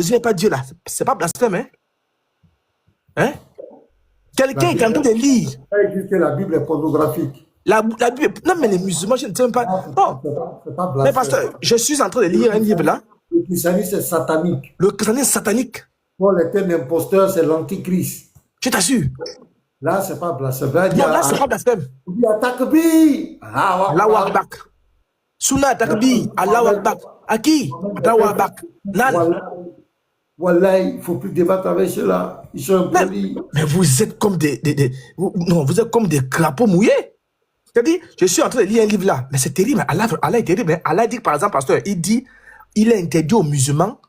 Jésus n'est pas Dieu là. C'est pas blasphème, hein? Hein? Quelqu'un est en train de lire. Que la Bible est pornographique. La Bible, non, mais les musulmans, je ne sais même pas. Non, c'est pas mais pasteur, je suis en train de lire un livre là. Le christianisme est satanique. Le christianisme est satanique. Pour les thèmes imposteurs, c'est l'antichrist. Je t'assure. Là, c'est pas blasphème. Non, là, c'est pas blasphème. Il attaque bi. Allahu Akbar. Sunna takbir. Allahu Akbar. À qui? Allahu Akbar. Voilà, il ne faut plus débattre avec ceux-là. Ils sont impolis. Mais vous êtes comme vous êtes comme des crapauds mouillés. C'est-à-dire, je suis en train de lire un livre là, mais c'est terrible. Allah est terrible. Allah dit, par exemple, pasteur, il dit, il est interdit aux musulmans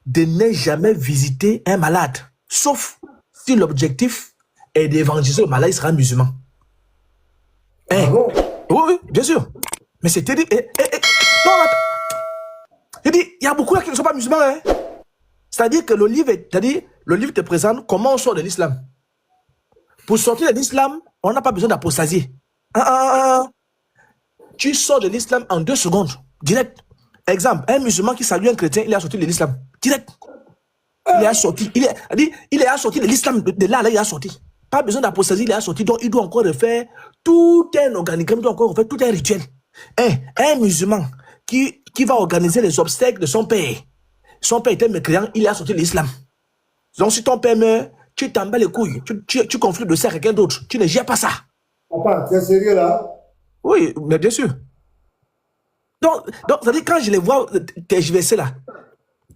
de ne jamais visiter un malade, sauf si l'objectif est d'évangéliser le malade, il sera musulman. Ah bon? Oui, bien sûr. Mais c'est terrible. Non, je dis, il y a beaucoup là qui ne sont pas musulmans. Hein? C'est-à-dire que le livre te présente comment on sort de l'islam. Pour sortir de l'islam, on n'a pas besoin d'apostasier. Tu sors de l'islam en 2 secondes, direct. Exemple, un musulman qui salue un chrétien, il est sorti de l'islam, direct. Il est sorti, il est sorti de l'islam, de là, il est sorti. Pas besoin d'apostasie, il est sorti, donc il doit encore refaire tout un organigramme, il doit encore refaire tout un rituel. Un musulman qui va organiser les obsèques de son père était mécréant, il est sorti de l'islam. Donc si ton père meurt, tu t'en bats les couilles, tu conflies de ça avec quelqu'un d'autre, tu ne gères pas ça. Papa, tu es sérieux là? Oui, mais bien sûr. Donc ça dit quand je les vois, je vais essayer là.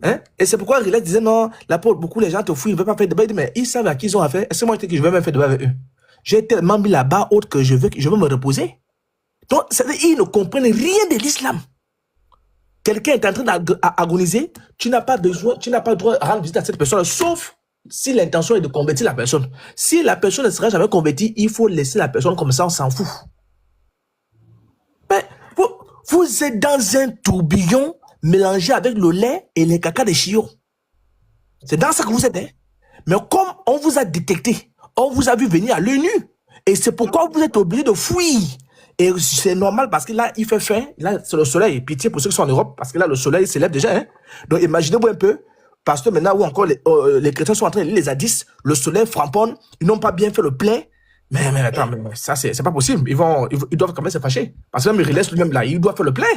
Hein? Et c'est pourquoi Relax disait non, là pour beaucoup les gens te fouillent, ils ne veulent pas faire de débat, mais ils savent à qui ils ont affaire. Est-ce que moi je dis que je vais même faire de débat avec eux? J'ai tellement mis là-bas autre que je veux me reposer. Donc ça dit ils ne comprennent rien de l'islam. Quelqu'un est en train d'agoniser, tu n'as pas besoin, tu n'as pas le droit de rendre visite à cette personne, sauf si l'intention est de convertir la personne. Si la personne ne sera jamais convertie, il faut laisser la personne comme ça, on s'en fout. Mais vous êtes dans un tourbillon mélangé avec le lait et les caca des chiots. C'est dans ça que vous êtes. Hein? Mais comme on vous a détecté, on vous a vu venir à l'œil nu, et c'est pourquoi vous êtes obligé de fuir. Et c'est normal parce que là, il fait faim. Là, c'est le soleil. Pitié pour ceux qui sont en Europe, parce que là, le soleil s'élève déjà. Hein? Donc, imaginez-vous un peu, parce que maintenant où encore les chrétiens sont en train de lire les hadiths, le soleil framponne, ils n'ont pas bien fait le plein. Mais attends, mais ça, c'est pas possible. Ils doivent quand même se fâcher. Parce que même il reste lui-même là, il doit faire le plein.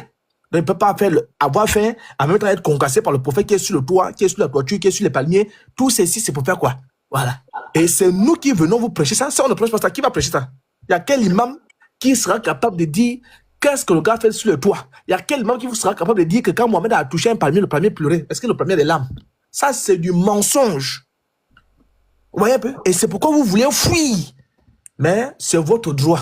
Donc, il ne peut pas avoir faim, en même temps être concassé par le prophète qui est sur le toit, qui est sur la toiture, qui est sur les palmiers. Tout ceci, c'est pour faire quoi? Voilà. Et c'est nous qui venons vous prêcher ça. Si on ne prêche pas ça, qui va prêcher ça? Il y a quel imam qui sera capable de dire qu'est-ce que le gars fait sur le toit? Il y a quel imam qui sera capable de dire que quand Mohamed a touché un palmier, le palmier pleurait? Est-ce que le palmier a des larmes? Ça, c'est du mensonge. Vous voyez un peu? Et c'est pourquoi vous voulez fuir. Mais c'est votre droit.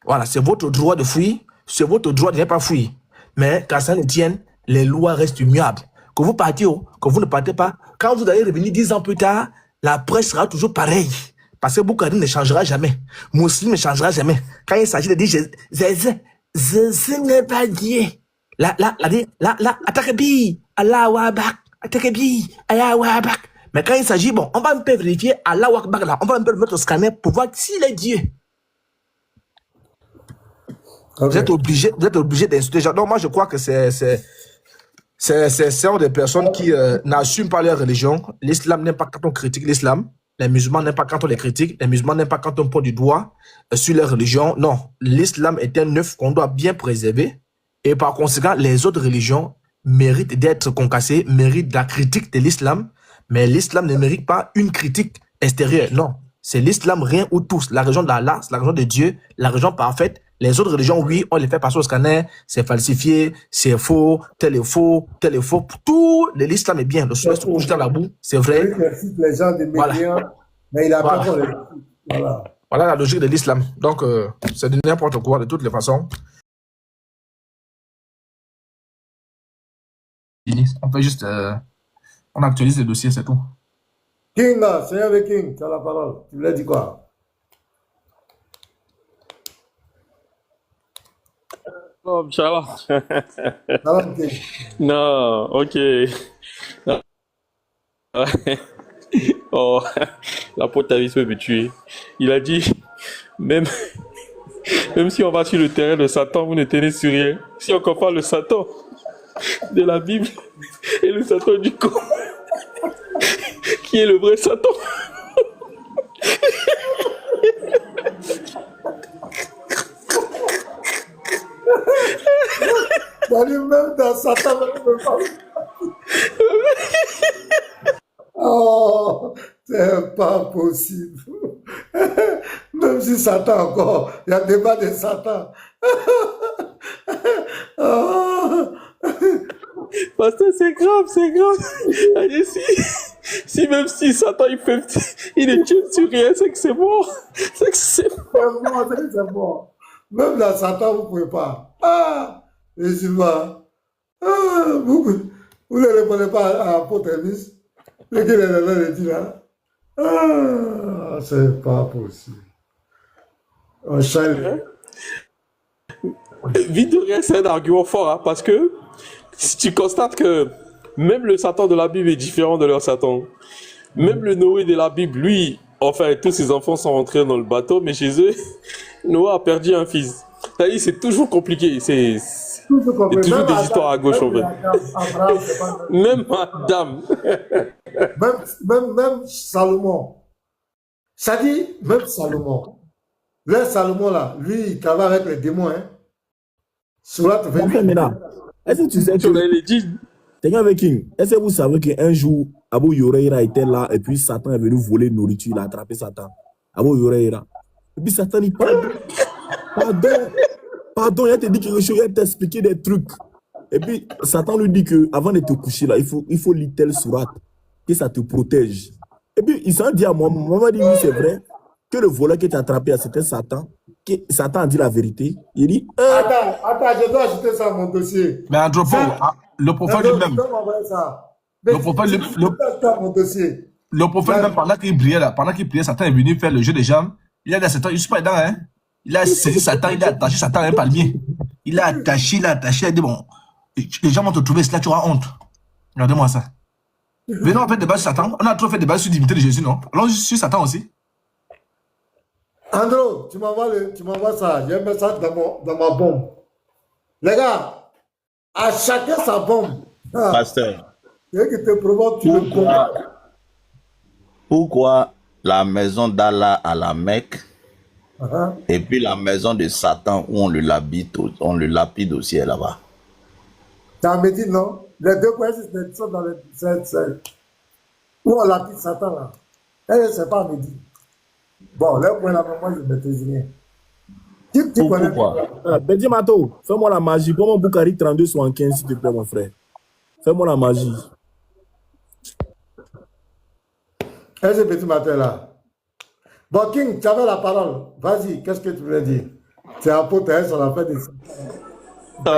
Voilà, c'est votre droit de fuir. C'est votre droit de ne pas fuir. Mais quand ça ne tienne, les lois restent immuables. Que vous partiez ou que vous ne partez pas, quand vous allez revenir 10 ans plus tard, la presse sera toujours pareille. Parce que Boukari ne changera jamais. Mousseline ne changera jamais. Quand il s'agit de dire Jésus n'est pas Dieu. Là, Atakebi, Allahu Akbar, Atakebi, Allahu Akbar. Mais quand il s'agit, bon, on va un peu vérifier Allahu Akbar là. On va un peu le mettre au scanner pour voir s'il est Dieu. Okay. Vous êtes obligé d'insulter les gens. Donc moi je crois que c'est des personnes qui n'assument pas leur religion. L'islam n'aime pas quand on critique l'islam. Les musulmans n'aiment pas quand on les critique. Les musulmans n'aiment pas quand on pointe du doigt sur leur religion. Non, l'islam est un œuf qu'on doit bien préserver. Et par conséquent, les autres religions méritent d'être concassées, méritent la critique de l'islam. Mais l'islam ne mérite pas une critique extérieure. Non, c'est l'islam rien ou tous. La religion d'Allah, c'est la religion de Dieu, la religion parfaite. Les autres religions, oui, on les fait passer au scanner, c'est falsifié, c'est faux, tel est faux, tel est faux. Tout l'islam est bien. Le soleil se couche dans la boue, c'est vrai. Les gens de médias, mais il a pas voilà la logique de l'islam. Donc, c'est de n'importe quoi, de toutes les façons. On fait juste... on actualise le dossier, c'est tout. King, là, c'est avec King, tu as la parole. Tu voulais dire quoi? Oh, Inch'Allah. Okay. Non, ok. Oh, la pote avis peut me tuer. Il a dit, même si on va sur le terrain de Satan, vous ne tenez sur rien. Si on compare le Satan, de la Bible et le Satan du Coran. Qui est le vrai Satan? Même dans Satan, oh, c'est pas possible. Même si Satan encore, il y a débat de Satan. Oh. Pasteur, c'est grave, c'est grave. Allez, si même si Satan il ne tient sur rien, c'est que c'est mort. C'est que c'est mort. C'est bon. Même dans Satan, vous ne pouvez pas. Ah, les humains. Ah, vous ne répondez pas à l'apôtre Elvis. Lequel est le dit là? Ah, c'est pas possible. On chale. Vite de rien, c'est un argument fort, hein, parce que si tu constates que même le Satan de la Bible est différent de leur Satan, même le Noé de la Bible, lui, enfin, tous ses enfants sont rentrés dans le bateau, mais chez eux, Noé a perdu un fils. C'est-à-dire, c'est toujours compliqué, c'est toujours des histoires à gauche, en fait. Même Adam. Même Salomon. Ça dit, même Salomon. Là, Salomon, là, lui, il travaille avec les démons, hein. Est-ce que tu sais que est-ce que vous savez qu'un jour, Abu Yoreira était là et puis Satan est venu voler nourriture, il a attrapé Satan. Abu Yoreira. Et puis Satan dit pardon, il te dit quelque chose, il t'a expliqué des trucs. Et puis Satan lui dit que avant de te coucher là, il faut lire telle sourate, que ça te protège. Et puis il s'en dit à moi, maman dit oui, c'est vrai, que le voleur qui t'a attrapé, c'était Satan. Que Satan a dit la vérité. Il dit Attends, je dois ajouter ça à mon dossier. Mais Andropo, le prophète lui-même. Le prophète lui-même, pendant qu'il priait, Satan est venu faire le jeu des jambes. Il a dit à Satan, je ne suis pas dedans, hein. Il a saisi Satan, il a attaché Satan à un palmier. Il a attaché, il a dit, bon, les gens vont te trouver, là tu auras honte. Regardez-moi ça. Venons, on fait débat sur Satan. On a trop fait débat sur l'unité de Jésus, non? Allons sur Satan aussi. Andro, tu m'envoies ça. Je vais mettre ça dans ma bombe. Les gars, à chacun sa bombe. Pasteur, Qui te provoque, tu le comprends. pourquoi la maison d'Allah à la Mecque et puis la maison de Satan où on le lapide aussi est là-bas? C'est en Médine, non? Les deux coins sont dans le... Où on lapide Satan, là. C'est pas en Médine. Bon, là, pour la moi, je maîtrise rien. Tu connais Pourquoi? Bedi Mato, fais-moi la magie. Pour mon Boukari 32-75, s'il te plaît, mon frère. Fais-moi la magie. ce petit matin là. Bon, King, tu avais la parole. Vas-y, qu'est-ce que tu voulais dire? C'est apôtre, on a fait des...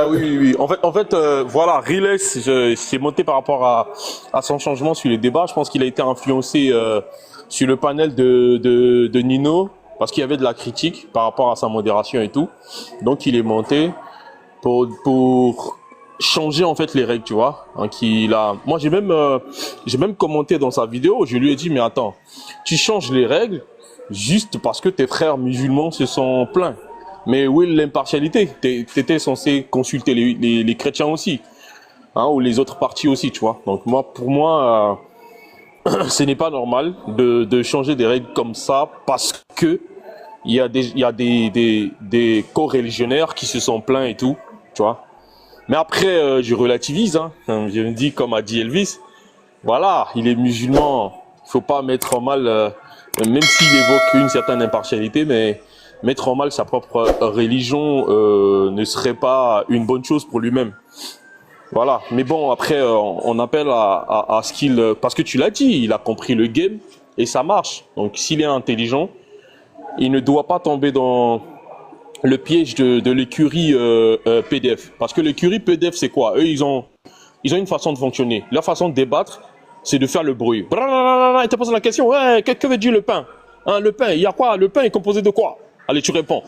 Oui. En fait, voilà, Riles, c'est monté par rapport à son changement sur les débats. Je pense qu'il a été influencé sur le panel de Nino, parce qu'il y avait de la critique par rapport à sa modération et tout. Donc, il est monté pour changer en fait les règles, tu vois. Hein, moi, j'ai même commenté dans sa vidéo. Je lui ai dit, mais attends, tu changes les règles juste parce que tes frères musulmans se sont plaints. Mais où est l'impartialité? T'étais censé consulter les chrétiens aussi, hein, ou les autres partis aussi, tu vois. Donc pour moi, ce n'est pas normal de changer des règles comme ça parce que il y a des co-religionnaires qui se sont plaints et tout, tu vois. Mais après, je relativise, hein. Je me dis, comme a dit Elvis, voilà, il est musulman, il faut pas mettre en mal, même s'il évoque une certaine impartialité, mais mettre en mal sa propre religion ne serait pas une bonne chose pour lui-même. Voilà. Mais bon, après, on appelle à ce qu'il... Parce que tu l'as dit, il a compris le game et ça marche. Donc, s'il est intelligent, il ne doit pas tomber dans le piège de l'écurie PDF. Parce que l'écurie PDF, c'est quoi? Eux, ils ont une façon de fonctionner. Leur façon de débattre, c'est de faire le bruit. Ils te posent la question, ouais, que veut dire le pain? Hein, le pain, il y a quoi? Le pain est composé de quoi? Allez, tu réponds.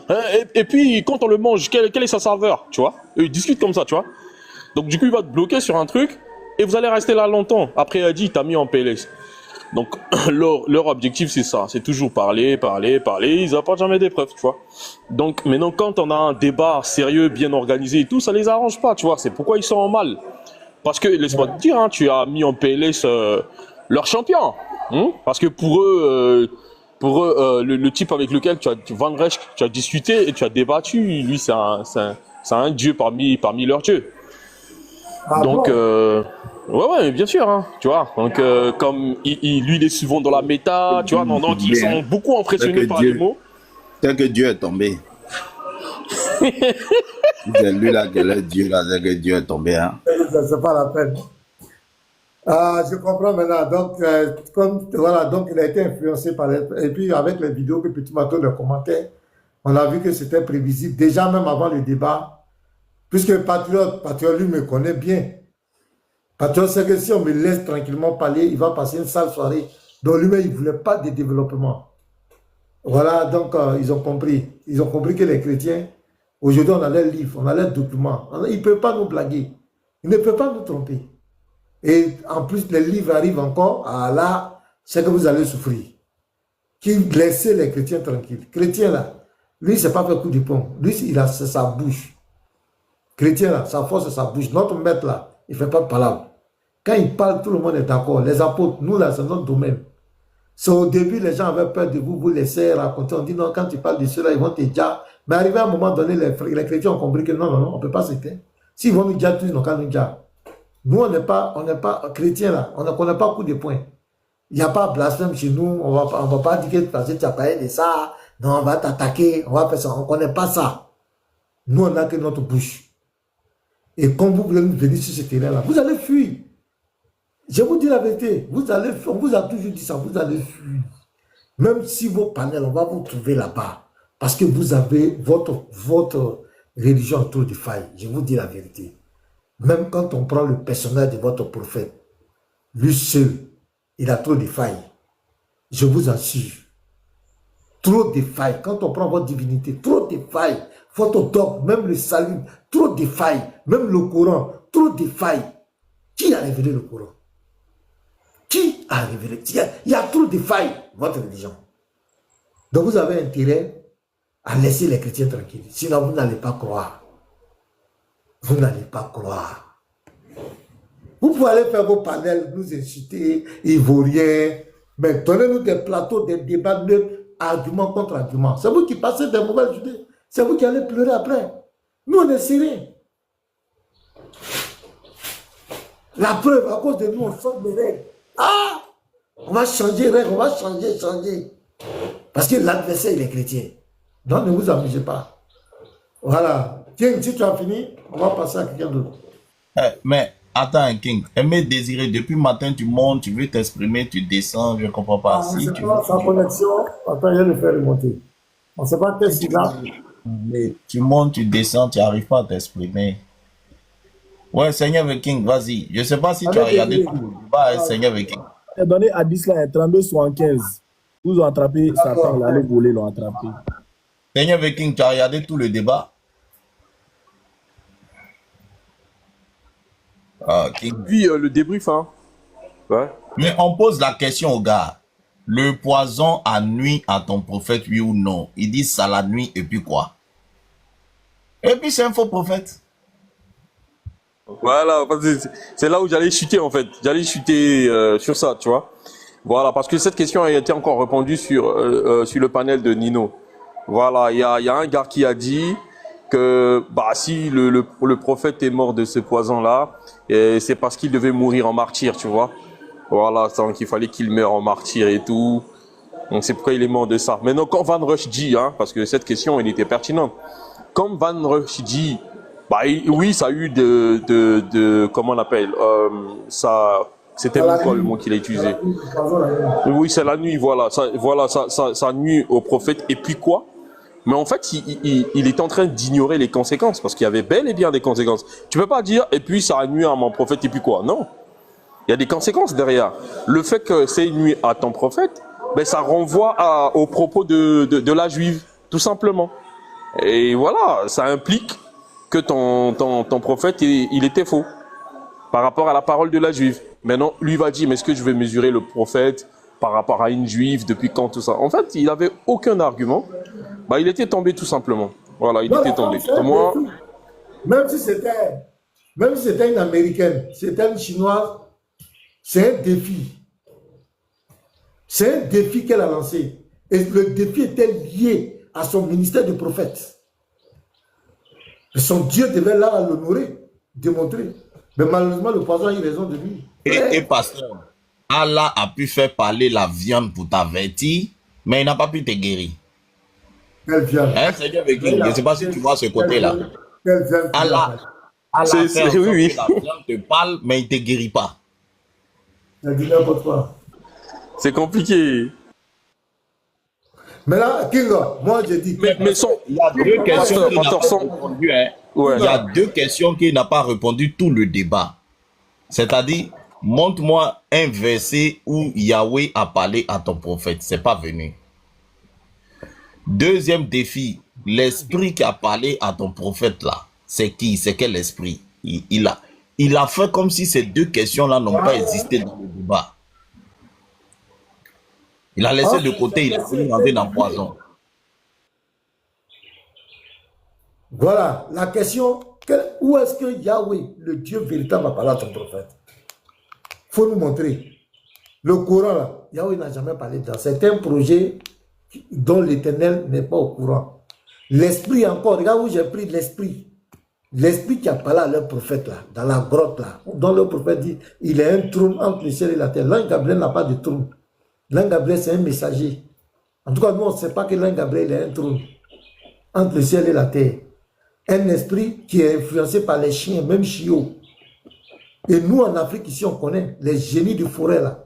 Et puis, quand on le mange, quelle est sa saveur? Tu vois? Ils discutent comme ça, tu vois? Donc, du coup, il va te bloquer sur un truc et vous allez rester là longtemps. Après, il a dit, il t'a mis en PLS. Donc, leur objectif, c'est ça. C'est toujours parler, parler, parler. Ils n'apportent jamais des preuves, tu vois. Donc, maintenant, quand on a un débat sérieux, bien organisé et tout, ça les arrange pas, tu vois. C'est pourquoi ils sont en mal. Parce que, laisse-moi te dire, hein, tu as mis en PLS leur champion. Hein. Parce que pour eux, le type avec lequel Van Recht, tu as discuté et tu as débattu, lui, c'est un dieu parmi leurs dieux. Ah Donc, bon? ouais, bien sûr, hein, tu vois. Donc, comme lui, il est souvent dans la méta, tu vois, donc ils sont beaucoup impressionnés par les mots. C'est que Dieu est tombé. C'est lui là qui est le Dieu là, c'est que Dieu est tombé. Hein. C'est pas la peine. Ah, je comprends maintenant. Donc, voilà, donc il a été influencé par et puis avec les vidéos que Petit Mato le commentait, on a vu que c'était prévisible déjà même avant le débat, puisque Patriote lui me connaît bien. Patriote sait que si on me laisse tranquillement parler, il va passer une sale soirée. Donc lui-même, il ne voulait pas de développement. Voilà, donc ils ont compris. Ils ont compris que les chrétiens, aujourd'hui, on a leurs livres, on a leurs documents. Ils ne peuvent pas nous blaguer. Ils ne peuvent pas nous tromper. Et en plus, les livres arrivent encore. Ah là, c'est que vous allez souffrir. Qui laissez les chrétiens tranquilles. Chrétien là, lui, c'est pas fait coup de pont. Lui, il a sa bouche. Chrétien là, sa force, c'est sa bouche. Notre maître là, il ne fait pas de palabre. Quand il parle, tout le monde est d'accord. Les apôtres, nous là, c'est notre domaine. C'est au début, les gens avaient peur de vous, vous laissez raconter. On dit non, quand tu parles de cela, ils vont te dire. Mais arrivé à un moment donné, les chrétiens ont compris que non, on ne peut pas s'éteindre. S'ils vont nous dire tous, ils n'ont qu'à nous dire. Nous, on n'est pas chrétiens là. On ne connaît pas coup de poing. Il n'y a pas blasphème chez nous. On va pas dire que parce que tu as parlé de ça. Non, on va t'attaquer. On va faire ça. On ne connaît pas ça. Nous, on n'a que notre bouche. Et quand vous voulez nous venir sur ce terrain-là, vous allez fuir. Je vous dis la vérité. On vous a toujours dit ça. Vous allez fuir. Même si vos panels, on va vous trouver là-bas. Parce que vous avez votre religion autour du faille. Je vous dis la vérité. Même quand on prend le personnage de votre prophète, lui seul, il a trop de failles. Je vous assure. Trop de failles. Quand on prend votre divinité, trop de failles. Votre dogme, même le salut, trop de failles. Même le Coran, trop de failles. Qui a révélé le Coran? Qui a révélé? Il y a trop de failles, votre religion. Donc vous avez intérêt à laisser les chrétiens tranquilles. Sinon, vous n'allez pas croire. Vous n'allez pas croire. Vous pouvez aller faire vos panels, nous inciter, Ivoiriens, mais donnez-nous des plateaux, des débats neutres, argument contre argument. C'est vous qui passez des mauvaises idées. C'est vous qui allez pleurer après. Nous, on est sérieux. La preuve, à cause de nous, on sort des règles. Ah! On va changer les règles, on va changer. Parce que l'adversaire, il est chrétien. Donc, ne vous amusez pas. Voilà. Tiens, si tu as fini, on va passer à quelqu'un d'autre. Mais attends, King. Aimé Désiré, depuis le matin, tu montes, tu veux t'exprimer, tu descends, je ne comprends pas. Si tu pas sa connexion. Attends, je vais le faire remonter. On ne sait pas qu'est-ce qu'il a. Mais tu montes, tu descends, tu n'arrives pas à t'exprimer. Ouais, Seigneur King, vas-y. Je ne sais pas si tu as regardé tout le débat, Seigneur King. Donné à 10 là, 32-75. Vous ont attrapé Satan, là, les volets l'ont attrapé. Seigneur King, tu as regardé tout le débat? Ah, King. Puis le débrief, hein. Ouais. Mais on pose la question au gars. Le poison a nuit à ton prophète, oui ou non? Il dit ça la nuit et puis quoi? Et puis c'est un faux prophète. Voilà, c'est là où j'allais chuter en fait. J'allais chuter sur ça, tu vois. Voilà, parce que cette question a été encore répondue sur le panel de Nino. Voilà, il y a un gars qui a dit que bah si le prophète est mort de ce poison-là, c'est parce qu'il devait mourir en martyr, tu vois. Voilà, donc il fallait qu'il meure en martyr et tout. Donc c'est pourquoi il est mort de ça. Maintenant, quand Van Rush dit, hein, parce que cette question, elle était pertinente. Comme Van Rush dit, bah oui, ça a eu comment on appelle, ça, c'était quoi le mot qu'il a utilisé? Oui, c'est la nuit, voilà, ça nuit au prophète. Et puis quoi? Mais en fait, il est en train d'ignorer les conséquences, parce qu'il y avait bel et bien des conséquences. Tu peux pas dire, et puis ça a nuit à mon prophète, et puis quoi? Non. Il y a des conséquences derrière. Le fait que c'est nuit à ton prophète, ben ça renvoie aux propos de la juive, tout simplement. Et voilà, ça implique que ton prophète, il était faux par rapport à la parole de la juive. Maintenant, lui va dire, mais est-ce que je vais mesurer le prophète par rapport à une juive, depuis quand, tout ça. En fait, il avait aucun argument. Bah, il était tombé tout simplement. Voilà, il Non, était la femme, tombé. c'est un Moi, défi. Même si c'était une américaine, c'était une chinoise, c'est un défi. C'est un défi qu'elle a lancé. Et le défi était lié à son ministère de prophète. Et son Dieu devait là l'honorer, démontrer. Mais malheureusement, le poison a eu raison de lui. Et pasteur, Allah a pu faire parler la viande pour t'avertir, mais il n'a pas pu te guérir. Quelle viande. Hein, Seigneur avec qui? Je ne sais pas si tu vois ce côté-là. Quelle viande. Allah fait en sorte oui. que la viande te parle, mais il ne te guérit pas. Elle dit n'importe quoi. c'est compliqué. Mais là, King, moi je dis. Mais son... Il y a deux questions qu'il n'a Pasteur, pas son... répondu. Hein. Ouais. Il y a deux questions qu'il n'a pas répondu tout le débat. C'est-à-dire, montre-moi un verset où Yahweh a parlé à ton prophète. C'est pas venu. Deuxième défi, l'esprit qui a parlé à ton prophète là, c'est qui? C'est quel esprit? Il a fait comme si ces deux questions-là n'ont pas existé dans le débat. Il a laissé de côté, il a voulu rentrer dans le poison. Voilà, la question, où est-ce que Yahweh, le Dieu véritable, a parlé à ton prophète? Il faut nous montrer. Le Coran, là, Yahweh n'a jamais parlé de ça. C'est un projet dont l'Éternel n'est pas au courant. L'esprit encore, regarde où j'ai pris l'esprit. L'esprit qui a parlé à leur prophète, là, dans la grotte, là, dont le prophète dit, il a un trône entre le ciel et la terre. L'ange Gabriel n'a pas de trône. L'ange Gabriel, c'est un messager. En tout cas, nous, on ne sait pas que l'ange Gabriel a un trône entre le ciel et la terre. Un esprit qui est influencé par les chiens, même chiots. Et nous, en Afrique, ici, on connaît les génies de forêt, là.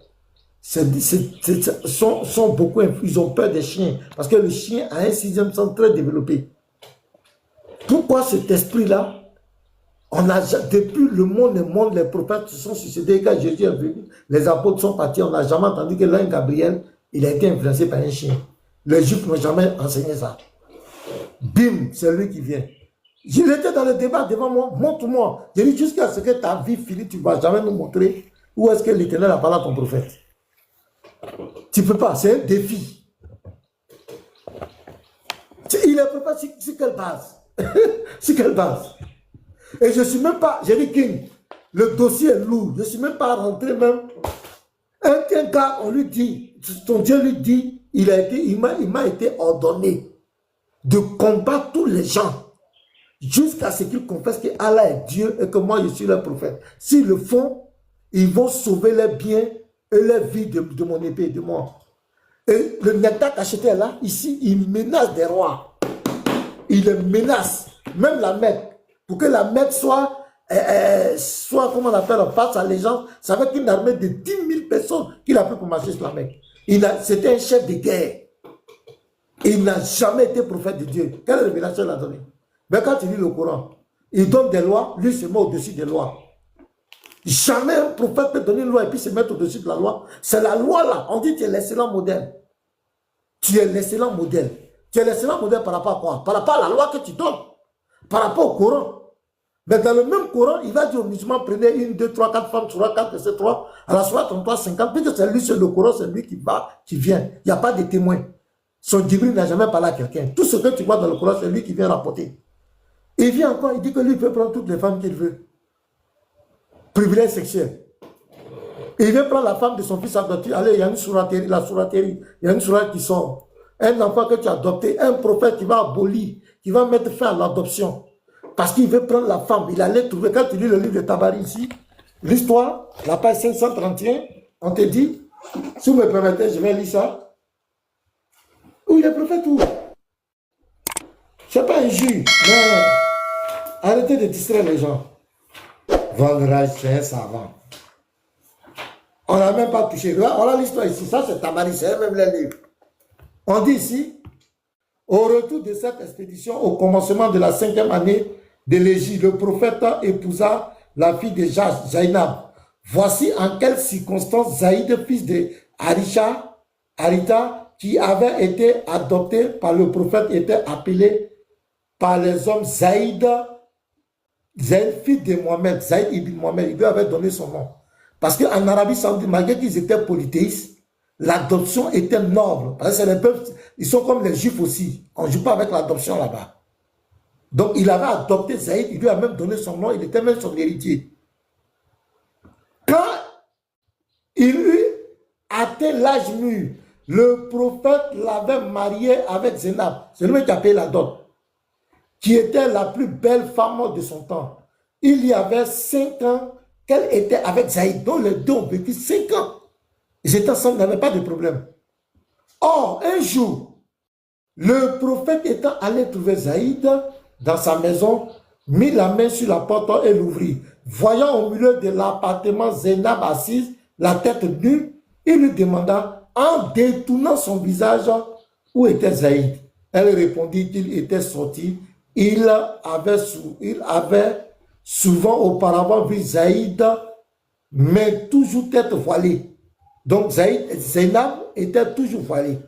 Sont beaucoup, ils ont peur des chiens. Parce que le chien a un sixième sens très développé. Pourquoi cet esprit-là, depuis le monde, les prophètes se sont suicidés. Quand Jésus est venu, les apôtres sont partis. On n'a jamais entendu que l'ange Gabriel, il a été influencé par un chien. Les Juifs n'ont jamais enseigné ça. Bim, c'est lui qui vient. Il était dans le débat devant moi, montre-moi. J'ai dit jusqu'à ce que ta vie finisse, tu ne vas jamais nous montrer où est-ce que l'Éternel a parlé à ton prophète. Tu ne peux pas, c'est un défi. Il est préparé sur quelle base? Sur quelle base? Et je ne suis même pas, j'ai dit King, le dossier est lourd, je ne suis même pas rentré même. Un gars, on lui dit, ton Dieu lui dit, il m'a été ordonné de combattre tous les gens jusqu'à ce qu'ils confessent que Allah est Dieu et que moi je suis leur prophète. S'ils le font, ils vont sauver leurs biens et leur vie de mon épée, de moi. Et le Neta Cacheté là, ici, il menace des rois. Il les menace, même la Mecque, pour que la Mecque soit comment on appelle, face à les gens. C'est avec une armée de 10 000 personnes qu'il a pris pour marcher sur la Mecque. C'était un chef de guerre. Il n'a jamais été prophète de Dieu. Quelle révélation il a donné? Mais quand tu lis le Coran, il donne des lois, lui se met au-dessus des lois. Jamais un prophète peut donner une loi et puis se mettre au-dessus de la loi. C'est la loi là. On dit que tu es l'excellent modèle. Tu es l'excellent modèle. Tu es l'excellent modèle par rapport à quoi? Par rapport à la loi que tu donnes. Par rapport au Coran. Mais dans le même Coran, il va dire aux musulmans, prenez 1, 2, 3, 4 femmes, Surah 4, verset 3, à la Surah 33, 50. Puisque c'est lui sur le Coran, c'est lui qui vient. Il n'y a pas de témoin. Son Djibril n'a jamais parlé à quelqu'un. Tout ce que tu vois dans le Coran, c'est lui qui vient rapporter. Il vient encore, il dit que lui peut prendre toutes les femmes qu'il veut. Privilège sexuel. Et il vient prendre la femme de son fils adopté. Allez, il y a une souraterie, la souraterie. Il y a une sourate qui sort. Un enfant que tu as adopté, un prophète qui va abolir, qui va mettre fin à l'adoption. Parce qu'il veut prendre la femme. Il allait trouver, quand tu lis le livre de Tabari ici, l'histoire, la page 531, on te dit, si vous me permettez, je vais lire ça. Où il est prophète où? C'est pas un juge, mais arrêtez de distraire les gens. Vendrage, c'est un savant. On n'a même pas touché. On a l'histoire ici. Ça, c'est Tabari, c'est même les livres. On dit ici, au retour de cette expédition, au commencement de la 5e année de l'Égypte, le prophète épousa la fille de Zainab. Voici en quelles circonstances Zaïd, fils de Harita, qui avait été adopté par le prophète, était appelé par les hommes Zaïd, fils de Mohamed, Zaïd ibn Mohamed. Il lui avait donné son nom. Parce qu'en Arabie Saoudite, malgré qu'ils étaient polythéistes, l'adoption était noble. Parce que c'est les peuples, ils sont comme les Juifs aussi. On ne joue pas avec l'adoption là-bas. Donc, il avait adopté Zaïd, il lui a même donné son nom, il était même son héritier. Quand il eut atteint l'âge mûr, le prophète l'avait marié avec Zénab, c'est lui qui a payé la dot, qui était la plus belle femme de son temps. Il y avait 5 ans qu'elle était avec Zaïd, dont les deux ont vécu 5 ans. Ils étaient ensemble, n'avaient pas de problème. Or, un jour, le prophète étant allé trouver Zaïd dans sa maison, mit la main sur la porte et l'ouvrit. Voyant au milieu de l'appartement Zénab assise, la tête nue, il lui demanda, en détournant son visage, où était Zaïd. Elle répondit qu'il était sorti. Il avait souvent auparavant vu Zaïd, mais toujours tête voilée. Donc Zénab était toujours voilée.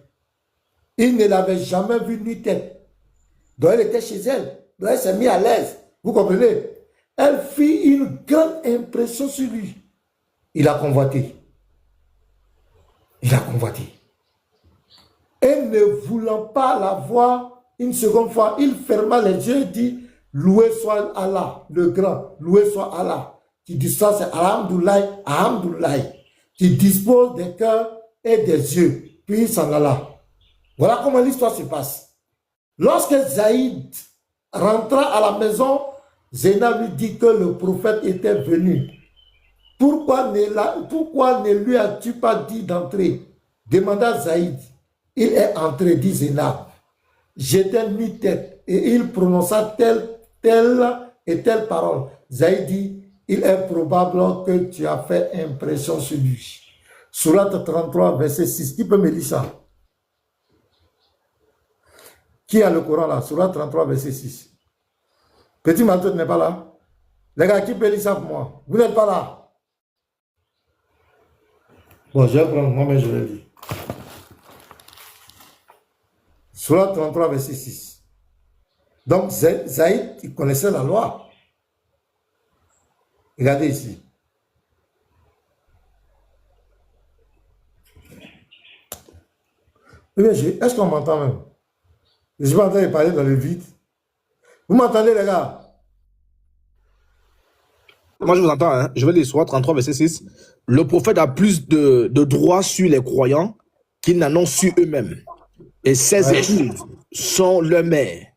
Il ne l'avait jamais vu ni tête. Donc elle était chez elle. Donc elle s'est mise à l'aise. Vous comprenez? Elle fit une grande impression sur lui. Il a convoité. Il a convoité. Et ne voulant pas la voir une seconde fois, il ferma les yeux et dit, loué soit Allah, le grand, loué soit Allah, qui dit ça, c'est Alhamdoulilah, Alhamdoulilah, qui dispose des cœurs et des yeux, puis il s'en alla. Voilà comment l'histoire se passe. Lorsque Zaïd rentra à la maison, Zénab lui dit que le prophète était venu. Pourquoi ne lui as-tu pas dit d'entrer? Demanda Zaïd. Il est entré, dit Zénab. J'étais nu-tête et il prononça telle et telle parole. Zaïd dit, il est probable que tu as fait impression sur lui. Sourate 33, verset 6. Qui peut me lire ça? Qui a le Coran là? Sourate 33, verset 6. Petit Matot n'est pas là. Les gars, qui peut lire ça pour moi? Vous n'êtes pas là. Bon, je vais prendre moi-même, je vais lire. Sourate 33, verset 6. Donc, Zaïd, il connaissait la loi. Regardez ici. Est-ce qu'on m'entend même? Je suis pas en train de parler dans le vide. Vous m'entendez, les gars? Moi, je vous entends. Hein. Je vais lire Sourate 33, verset 6. Le prophète a plus de droits sur les croyants qu'ils n'en ont sur eux-mêmes. Et ces études sont le maire.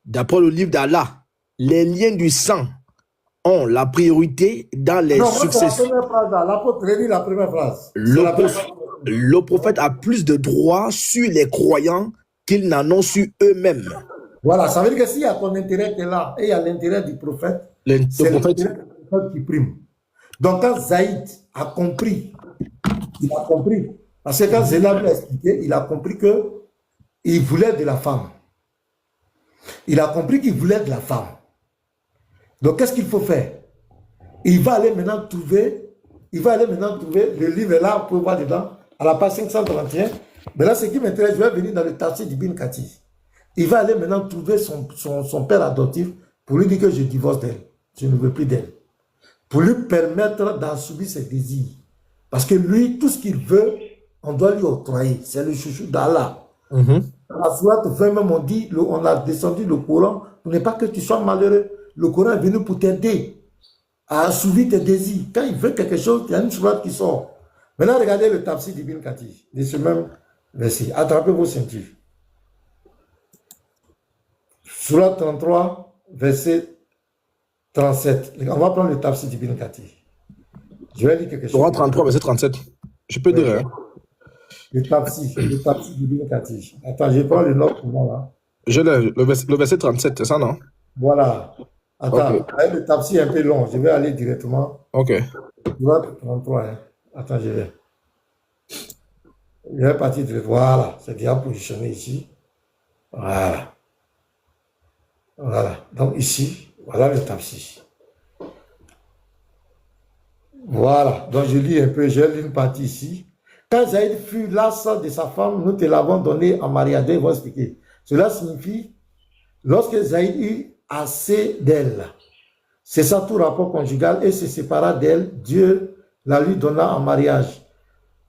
D'après le livre d'Allah, les liens du sang ont la priorité dans les successions. L'apôtre redit la première phrase. Le prophète a plus de droits sur les croyants qu'ils n'en ont sur eux-mêmes. Voilà, ça veut dire que s'il y a ton intérêt qui est là et il y a l'intérêt du prophète, c'est l'intérêt du prophète qui prime. Donc quand Zaïd a compris, il a compris, parce que quand Zénab l'a expliqué, il a compris qu'il voulait de la femme. Il a compris qu'il voulait de la femme. Donc qu'est-ce qu'il faut faire? Il va aller maintenant trouver le livre est là, vous pouvez voir dedans, à la page 531. Mais là, ce qui m'intéresse, je vais venir dans le Tafsir d'Ibn Kathir. Il va aller maintenant trouver son père adoptif pour lui dire que je divorce d'elle. Je ne veux plus d'elle. Pour lui permettre d'assouvir ses désirs. Parce que lui, tout ce qu'il veut, on doit lui octroyer. C'est le chouchou d'Allah. La sourate 20 même, on a descendu le Coran pour ne pas que tu sois malheureux. Le Coran est venu pour t'aider à assouvir tes désirs. Quand il veut quelque chose, il y a une sourate qui sort. Maintenant, regardez le Tafsir d'Ibn Kathir, de ce même verset. Attrapez vos ceintures. Sourate 33, verset 37. On va prendre le Tafsir d'Ibn Kathir. Je vais lire quelque chose. Sourate 33, verset 37. Je peux dire. Hein? Le Tafsir d'Ibn Kathir. Attends, je prends le note pour moi là. Je l'ai, le verset 37, c'est ça, non? Voilà. Attends, okay. Le Tafsir est un peu long. Je vais aller directement. Ok. Sourate 33. Hein. Attends, je vais partir de... Voilà, c'est bien positionné ici. Voilà. Voilà. Donc ici, voilà le Tafsir. Voilà. Donc je lis un peu, je lis une partie ici. Quand Zaïd fut las de sa femme, nous te l'avons donné en mariage. Ils vont expliquer. Cela signifie, lorsque Zaïd eut assez d'elle, cessa tout rapport conjugal et se sépara d'elle, Dieu la lui donna en mariage.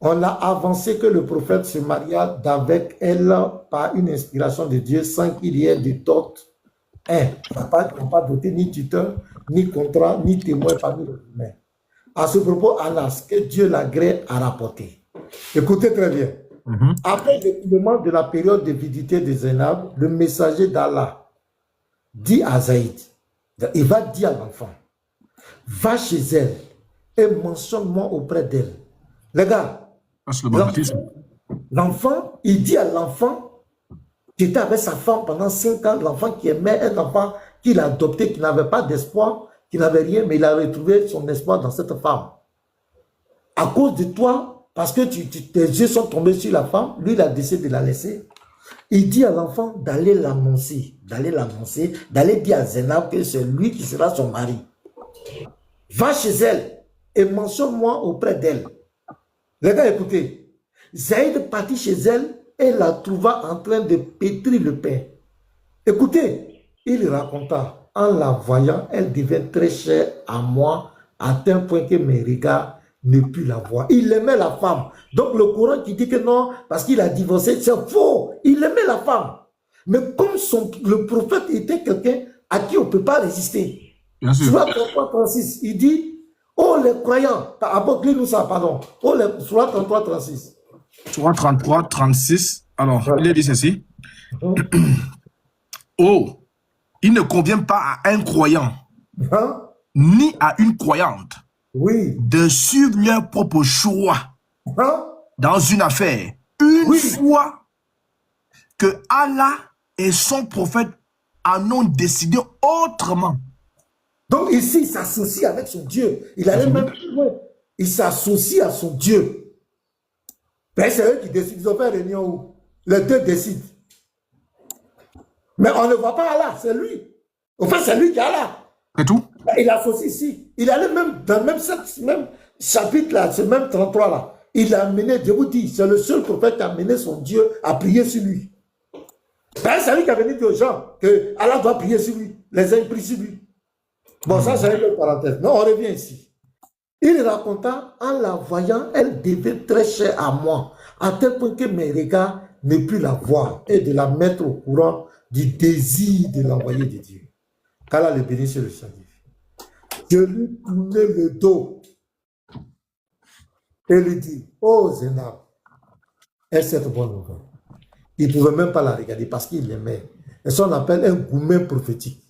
On a avancé que le prophète se maria d'avec elle par une inspiration de Dieu sans qu'il y ait de dot. Un, n'a pas doté ni tuteur, ni contrat, ni témoin parmi les humains. À ce propos, Anas, que Dieu l'agrée a rapporté. Écoutez très bien. Après l'écoulement de la période de vidité de Zainab, le messager d'Allah dit à Zaïd, il va dire à l'enfant, va chez elle et mentionne-moi auprès d'elle. Les gars, C'est le banditisme. l'enfant, il dit à l'enfant qui était avec sa femme pendant 5 ans, l'enfant qui aimait un enfant qu'il a adopté, qui n'avait pas d'espoir, qui n'avait rien, mais il a retrouvé son espoir dans cette femme. À cause de toi, parce que tes yeux sont tombés sur la femme, lui, il a décidé de la laisser. Il dit à l'enfant d'aller l'annoncer, d'aller dire à Zainab que c'est lui qui sera son mari. Va chez elle et mentionne-moi auprès d'elle. Les gars, écoutez, Zaïd partit chez elle et la trouva en train de pétrir le pain. Écoutez, il raconta, en la voyant, elle devint très chère à moi, à tel point que mes regards ne purent la voir. Il aimait la femme. Donc le Coran qui dit que non, parce qu'il a divorcé, c'est faux. Il aimait la femme. Mais comme le prophète était quelqu'un à qui on ne peut pas résister. Bien sûr. Surah 33, 36, il dit, oh les croyants, lis-nous ça, pardon. Oh les, Surah 33, 36. Surah 33, 36. Alors, il est dit ceci. Oh, il ne convient pas à un croyant, Hein? ni à une croyante, Oui. de suivre leur propre choix Hein? dans une affaire, une fois que Allah et son prophète en ont décidé autrement. Donc ici, il s'associe avec son Dieu. Il allait même plus loin. Il s'associe à son Dieu. Ben, c'est eux qui décident. Ils ont fait réunion où les deux décident. Mais on ne voit pas Allah, c'est lui. En fait, c'est lui qui est Allah. C'est tout? Ben, il associe ici. Il allait même dans le même chapitre-là, ce même 33-là. Il a amené, je vous dis, c'est le seul prophète qui a amené son Dieu à prier sur lui. Ben, c'est lui qui a venu dire aux gens que Allah doit prier sur lui. Les uns prient sur lui. Bon, ça, c'est une parenthèse. Non, on revient ici. Il raconta, en la voyant, elle devait très chère à moi, à tel point que mes regards ne purent la voir et de la mettre au courant du désir de l'envoyer de Dieu. Qu'Allah le bénisse sur le salut. Je lui tournai le dos et lui dit, oh Zainab, est cette bonne nouvelle? Il ne pouvait même pas la regarder parce qu'il l'aimait. Et ça, on appelle un gourmet prophétique.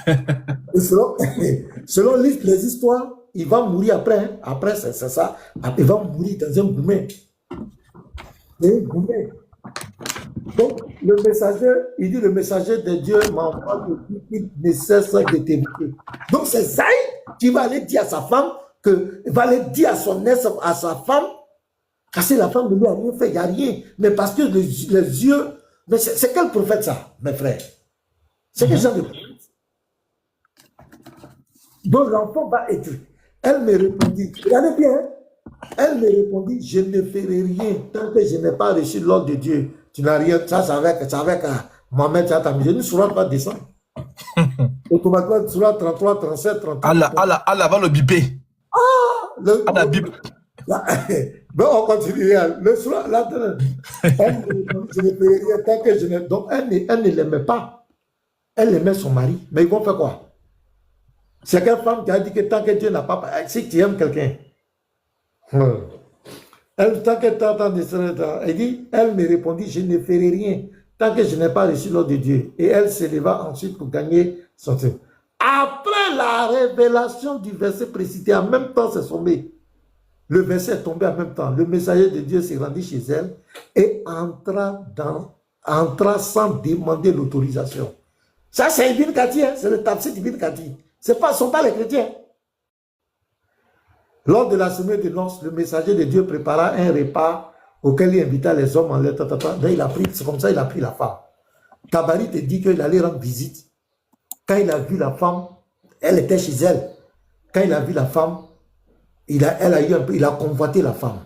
Et selon les histoires, il va mourir après. Hein. Après, c'est ça. Il va mourir dans un gourmet. Un gourmet. Donc, le messager, il dit, le messager de Dieu m'envoie depuis qu'il ne cesse de t'éviter. Donc, c'est Zaïd qui va aller dire à sa femme, va aller dire à son ex, à sa femme, parce que la femme ne lui a rien fait, il n'y a rien. Mais parce que les yeux, mais c'est quel prophète ça, mes frères? C'est quel genre de prophète? Donc l'enfant va être. Elle me répondit, regardez bien, hein? Elle me répondit, je ne ferai rien tant que je n'ai pas reçu l'ordre de Dieu. Tu n'as rien, ça c'est avec Mohamed, ça t'a mis. Je ne saurais pas descendre. Automatiquement, sur la 33, 37, 38. Allah va le biper. Allah bip. Mais on continue. Le soir, là, elle je ne ferai rien tant que je n'ai. Donc elle ne l'aimait pas. Elle aimait son mari. Mais ils vont faire quoi? C'est quelle femme qui a dit que tant que Dieu n'a pas... Si tu aimes quelqu'un, elle, tant qu'elle t'entend de ça, elle dit, elle me répondit, je ne ferai rien tant que je n'ai pas reçu l'ordre de Dieu. Et elle se leva ensuite pour gagner son temps. Après la révélation du verset précité, en même temps, c'est tombé. Le verset est tombé en même temps. Le messager de Dieu s'est rendu chez elle et entra sans demander l'autorisation. Ça, c'est Ibn Kathir, hein? C'est le tafsir d'Ibn Kathir. Ce ne sont pas les chrétiens. Lors de la semaine de noces, le messager de Dieu prépara un repas auquel il invita les hommes en l'air. C'est comme ça il a pris la femme. Tabari te dit qu'il allait rendre visite. Quand il a vu la femme, elle était chez elle. Quand il a vu la femme, il a convoité la femme.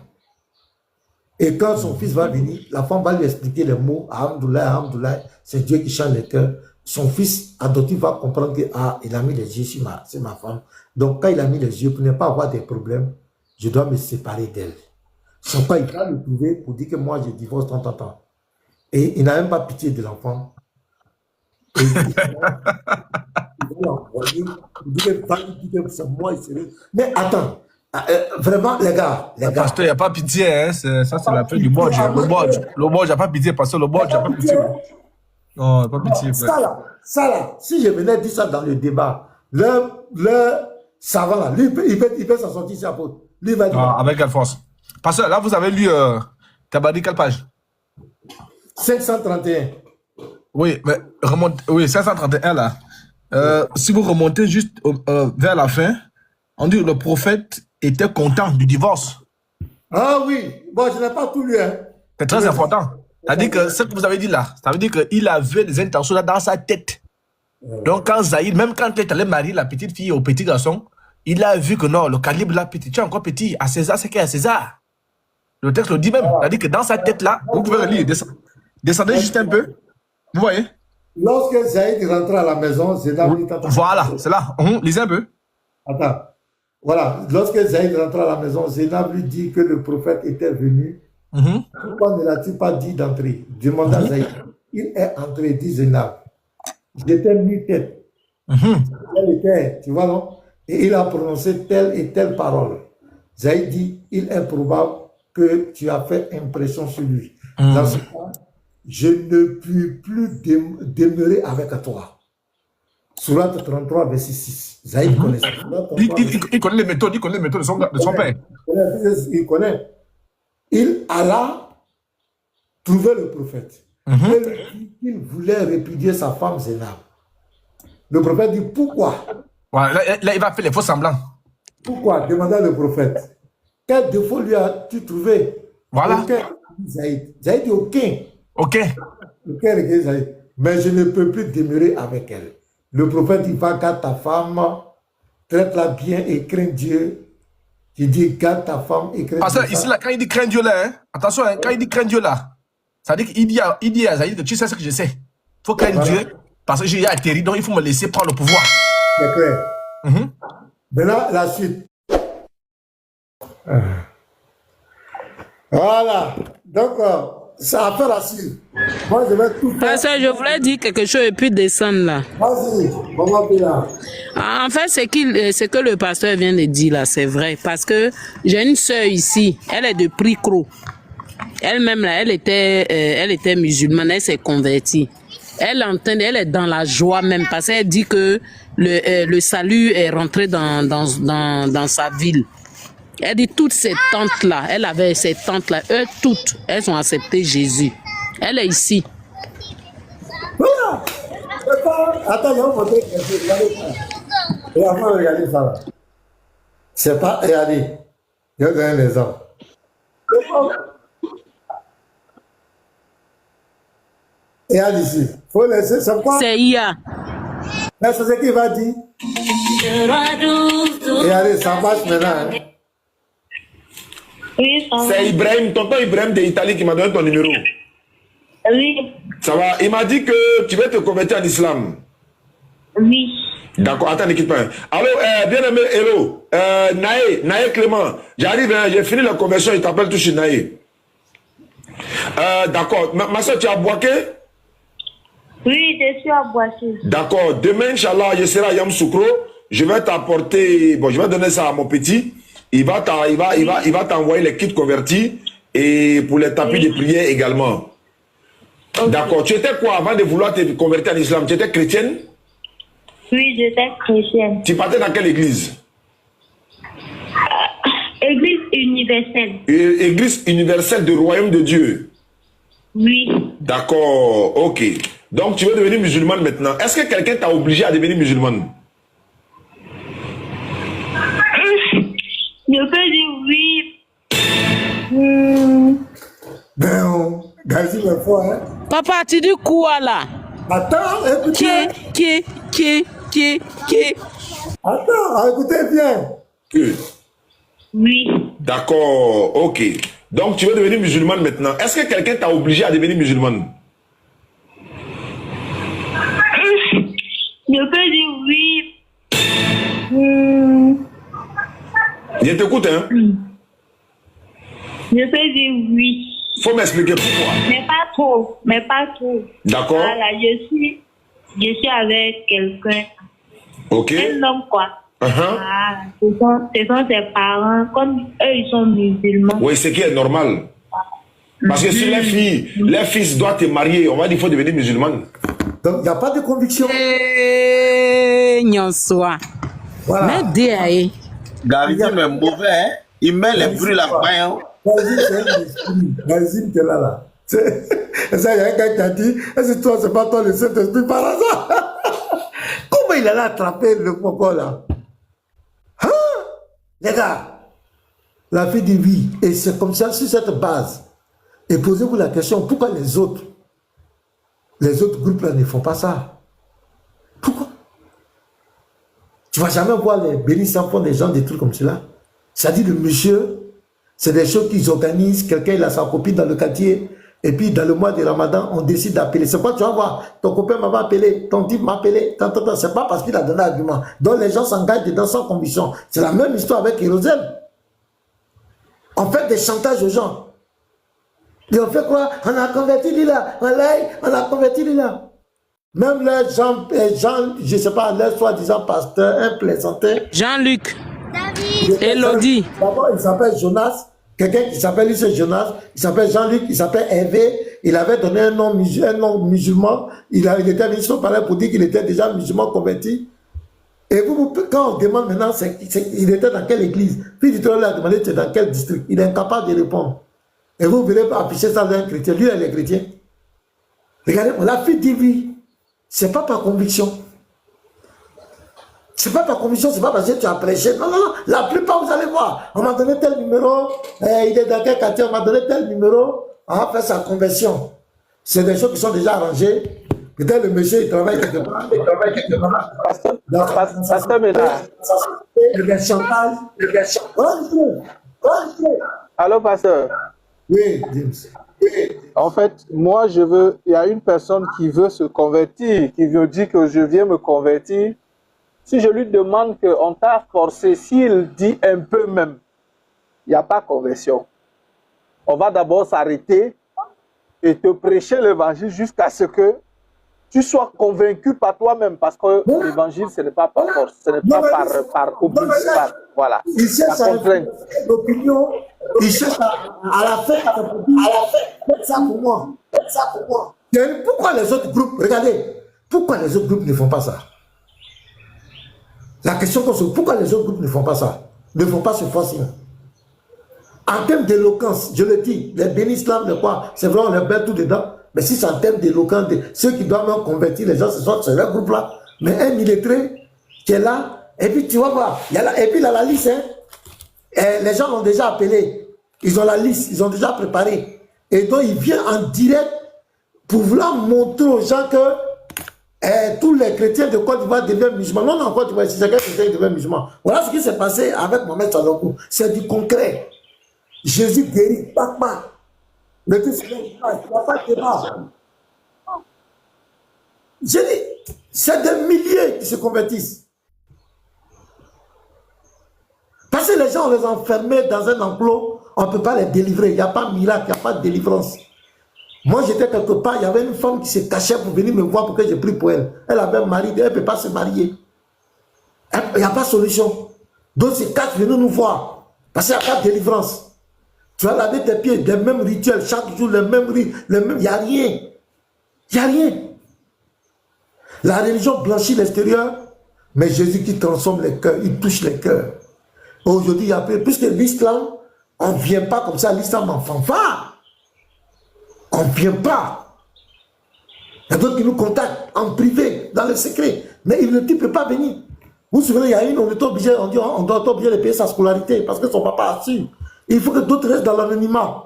Et quand son fils va venir, la femme va lui expliquer les mots, Alhamdoulilah, Alhamdoulilah, c'est Dieu qui change les cœurs. Son fils adoptif va comprendre que il a mis les yeux sur ma femme. Donc quand il a mis les yeux, pour ne pas avoir des problèmes, je dois me séparer d'elle. C'est quoi il va le trouver pour dire que moi je divorce tant. Et il n'a même pas pitié de l'enfant. Et il va l'envoyer pour dire que c'est moi, il serait. Mais attends, vraiment, les gars. Pasteur, il n'y a pas pitié, hein. Ça, c'est la fin du bodge. Le bodge, il n'y a pas pitié, pasteur. Le bodge, il n'y a pas pitié. Non, il n'y a pas pitié. Ça là, si je venais dire ça dans le débat, le savant là, lui, il peut s'en sortir ici à faute. Lui, il va dire. Avec quelle force? Pasteur, là, vous avez lu Tabadi, quelle page? 531. Oui, mais remonte, oui, 531 là. Si vous remontez juste vers la fin, on dit que le prophète était content du divorce. Ah oui, bon, je n'ai pas tout lu. Hein. C'est très important. C'est-à-dire que ce que vous avez dit là, ça veut dire qu'il avait des intentions là dans sa tête. Donc quand Zahid, même quand il est allé marier la petite fille au petit garçon, il a vu que non, le calibre là, petit, tu es encore petit, à César, c'est qu'il y a César. Le texte le dit même. C'est-à-dire que dans sa tête là, vous pouvez relire, descendez juste un peu. Vous voyez? Lorsque Zahid rentre à la maison, Zénab dit... Voilà, c'est là. Lisez un peu. Attends. Voilà. Lorsque Zahid rentre à la maison, Zénab lui dit que le prophète était venu. Pourquoi ne l'as-tu pas dit d'entrer? Demanda Zahid. Il est entré, dit Zénab. J'étais nu-tête. Elle était, tu vois, non? Et il a prononcé telle et telle parole. Zahid dit, il est probable que tu as fait impression sur lui. Dans ce cas, je ne puis plus demeurer avec toi. Surat 33, verset 6. Zahid connaît ça. Il connaît les méthodes, de son père. Il connaît. Il alla trouver le prophète. Il voulait répudier sa femme Zénab. Le prophète dit, pourquoi? Voilà, là, il va faire les faux semblants. Pourquoi? Demanda le prophète. Quel défaut lui as-tu trouvé? Voilà. Zahid dit aucun. Ok. Mais je ne peux plus demeurer avec elle. Le prophète dit, va, garde ta femme, traite-la bien et crains Dieu. Il dit, garde ta femme et crains Dieu. Parce que ici, là, quand il dit crains Dieu, là, hein, attention, hein, quand il dit crains Dieu, là, ça veut dire qu'il dit à Zahid que tu sais ce que je sais. Il faut craindre Dieu, parce que j'ai atterri, donc il faut me laisser prendre le pouvoir. C'est clair. Maintenant, la suite. Voilà. Donc, ça a fait la suite. Moi, je vais tout faire. Parce que je voulais dire quelque chose et puis descendre là. Vas-y, on va faire là. En fait, ce que le pasteur vient de dire là, c'est vrai. Parce que j'ai une sœur ici, elle est de Pricro. Elle-même là, elle était musulmane, elle s'est convertie. Elle est dans la joie même parce qu'elle dit que le salut est rentré dans sa ville. Elle dit toutes ces tantes là, elle avait ces tantes là, toutes, elles ont accepté Jésus. Elle est ici. Voilà. Attends, je vais vous montrer quelque chose. Regardez ça. Et avant, regardez ça là. C'est pas, regardez. Je vais vous donner un exemple. Regarde ici. Faut laisser, c'est quoi? C'est IA. Mais c'est ce qu'il va dire. Regardez, ça marche maintenant. Hein. Oui, ça va. C'est Ibrahim, tonton Ibrahim de Italie qui m'a donné ton numéro. Oui, Ça va? Il m'a dit que tu vas te convertir en islam. oui. D'accord, attends, ne quitte pas. Allô, bien aimé, hello. Naé Clément. J'arrive, hein, j'ai fini la conversion, il t'appelle tout chez Naé. D'accord, ma soeur, tu as boqué? Oui, je suis à Boissy. D'accord, demain, Inch'Allah, je serai à Yamsoukro. Je vais t'apporter, bon, je vais donner ça à mon petit. Il va t'envoyer les kits convertis et pour les tapis de prière également. Okay. D'accord, tu étais quoi avant de vouloir te convertir en islam? Tu étais chrétienne? Oui, j'étais chrétienne. Tu partais dans quelle église? Église universelle. Église universelle du royaume de Dieu. Oui. D'accord, ok. Donc tu veux devenir musulmane maintenant. Est-ce que quelqu'un t'a obligé à devenir musulmane? Je peux dire oui. Ben, Gazi me faut, hein. Papa, tu dis quoi là? Attends, écoutez. Qui? Attends, écoutez bien. Oui. D'accord, ok. Donc tu veux devenir musulmane maintenant. Est-ce que quelqu'un t'a obligé à devenir musulmane? Je peux dire oui. Je t'écoute, hein. Je peux dire oui. Faut m'expliquer pourquoi. Mais pas trop. Mais pas trop. D'accord. Voilà, je suis avec quelqu'un. Ok. Un homme, quoi. Voilà. Ce sont ses parents. Comme eux, ils sont musulmans. Oui, c'est qui est normal. Parce que si les fils doivent te marier, on va dire qu'il faut devenir musulman. Donc, il n'y a pas de conviction. Nyonswa. Voilà. Mais dis, Garizim est mauvais, hein. Il met les bruits là-bas. Hein. Garizim, c'est un esprit. Garizim, t'es là. Et ça, il y a un gars qui a dit, est-ce que toi, c'est pas toi le Saint-Esprit par hasard? Comment il allait attraper le coco là? Hein? Les gars, la fille dit oui. Et c'est comme ça, sur cette base. Et posez-vous la question, pourquoi les autres groupes là ne font pas ça? Pourquoi? Tu vas jamais voir les bénissants font des gens des trucs comme cela. Ça dit le monsieur, c'est des choses qu'ils organisent, quelqu'un il a sa copine dans le quartier, et puis dans le mois de Ramadan, on décide d'appeler. C'est quoi tu vas voir? Ton copain m'a appelé, ton type m'a appelé, c'est pas parce qu'il a donné argument. Donc les gens s'engagent dedans sans conviction. C'est la même histoire avec Hérosel. On fait des chantages aux gens. Et on fait quoi? On a converti Lila, on a converti Lila. Même les gens, je ne sais pas, les soi-disant pasteurs, un plaisantin. Jean-Luc. Elodie. D'abord, il s'appelle Jonas. Quelqu'un qui s'appelle lui, c'est Jonas. Il s'appelle Jean-Luc, il s'appelle Hervé. Il avait donné un nom musulman. Il était venu sur parler pour dire qu'il était déjà musulman converti. Et vous, quand on demande maintenant, il était dans quelle église? Puis il a demandé, tu es dans quel district? Il est incapable de répondre. Et vous voulez pas afficher ça d'un chrétien. Lui, il est chrétien. Regardez, la fille dit oui. C'est pas par conviction. C'est pas par conviction, c'est pas parce que tu as prêché. Non, non, non. La plupart, vous allez voir. On m'a donné tel numéro. Il est dans quel quartier? On m'a donné tel numéro. On va faire sa conversion. C'est des choses qui sont déjà arrangées. Peut-être le monsieur, il travaille quelque part. Pasteur Ménard. Le chantage. Allô, pasteur? Oui, James. En fait, moi, il y a une personne qui veut se convertir, qui veut dire que je viens me convertir. Si je lui demande qu'on t'a forcé, s'il dit un peu même, il n'y a pas conversion. On va d'abord s'arrêter et te prêcher l'évangile jusqu'à ce que tu sois convaincu par toi-même, parce que l'évangile, ce n'est pas par force, ce n'est pas par obligation. Voilà. Il cherche l'opinion, il cherche à la fin, faites ça pour moi, faites ça pour moi. Pourquoi les autres groupes, regardez, pourquoi les autres groupes ne font pas ça? La question qu'on se pose, pourquoi les autres groupes ne font pas ça? Ne font pas ce forcing. En termes d'éloquence, je le dis, les bénislammes, de quoi, c'est vrai, on les met tout dedans. Mais si c'est en termes d'éloquence, ceux qui doivent même convertir les gens, ce sont ce groupe-là. Mais un illettré qui est là, et puis tu vas voir, et puis il a la liste, hein. Et les gens l'ont déjà appelé. Ils ont la liste, ils ont déjà préparé. Et donc il vient en direct pour vouloir montrer aux gens que tous les chrétiens de Côte d'Ivoire deviennent musulmans. Non, non, Côte d'Ivoire, si c'est quelqu'un qui devient musulman. Voilà ce qui s'est passé avec Mohamed Salokou. C'est du concret. Jésus guérit, pas. Mais tout ce n'est pas de débat. J'ai dit, c'est des milliers qui se convertissent. Parce que les gens, on les enfermait dans un enclos, on ne peut pas les délivrer. Il n'y a pas de miracle, il n'y a pas de délivrance. Moi, j'étais quelque part, il y avait une femme qui se cachait pour venir me voir pour que je prie pour elle. Elle avait un mari, elle ne peut pas se marier. Il n'y a pas de solution. Donc, ces quatre venus nous voir. Parce qu'il n'y a pas de délivrance. Tu vas laver tes pieds, les mêmes rituels, chaque jour, les mêmes rites, il n'y a rien. Il n'y a rien. La religion blanchit l'extérieur, mais Jésus qui transforme les cœurs, il touche les cœurs. Aujourd'hui, il y a plus, puisque l'islam, on ne vient pas comme ça, l'islam en fanfare. On ne vient pas. Il y a d'autres qui nous contactent en privé, dans le secret, mais le type ne peut pas venir. Vous vous souvenez, il y a une, on doit obligé de payer sa scolarité, parce que son papa a su. Il faut que d'autres restent dans l'anonymat.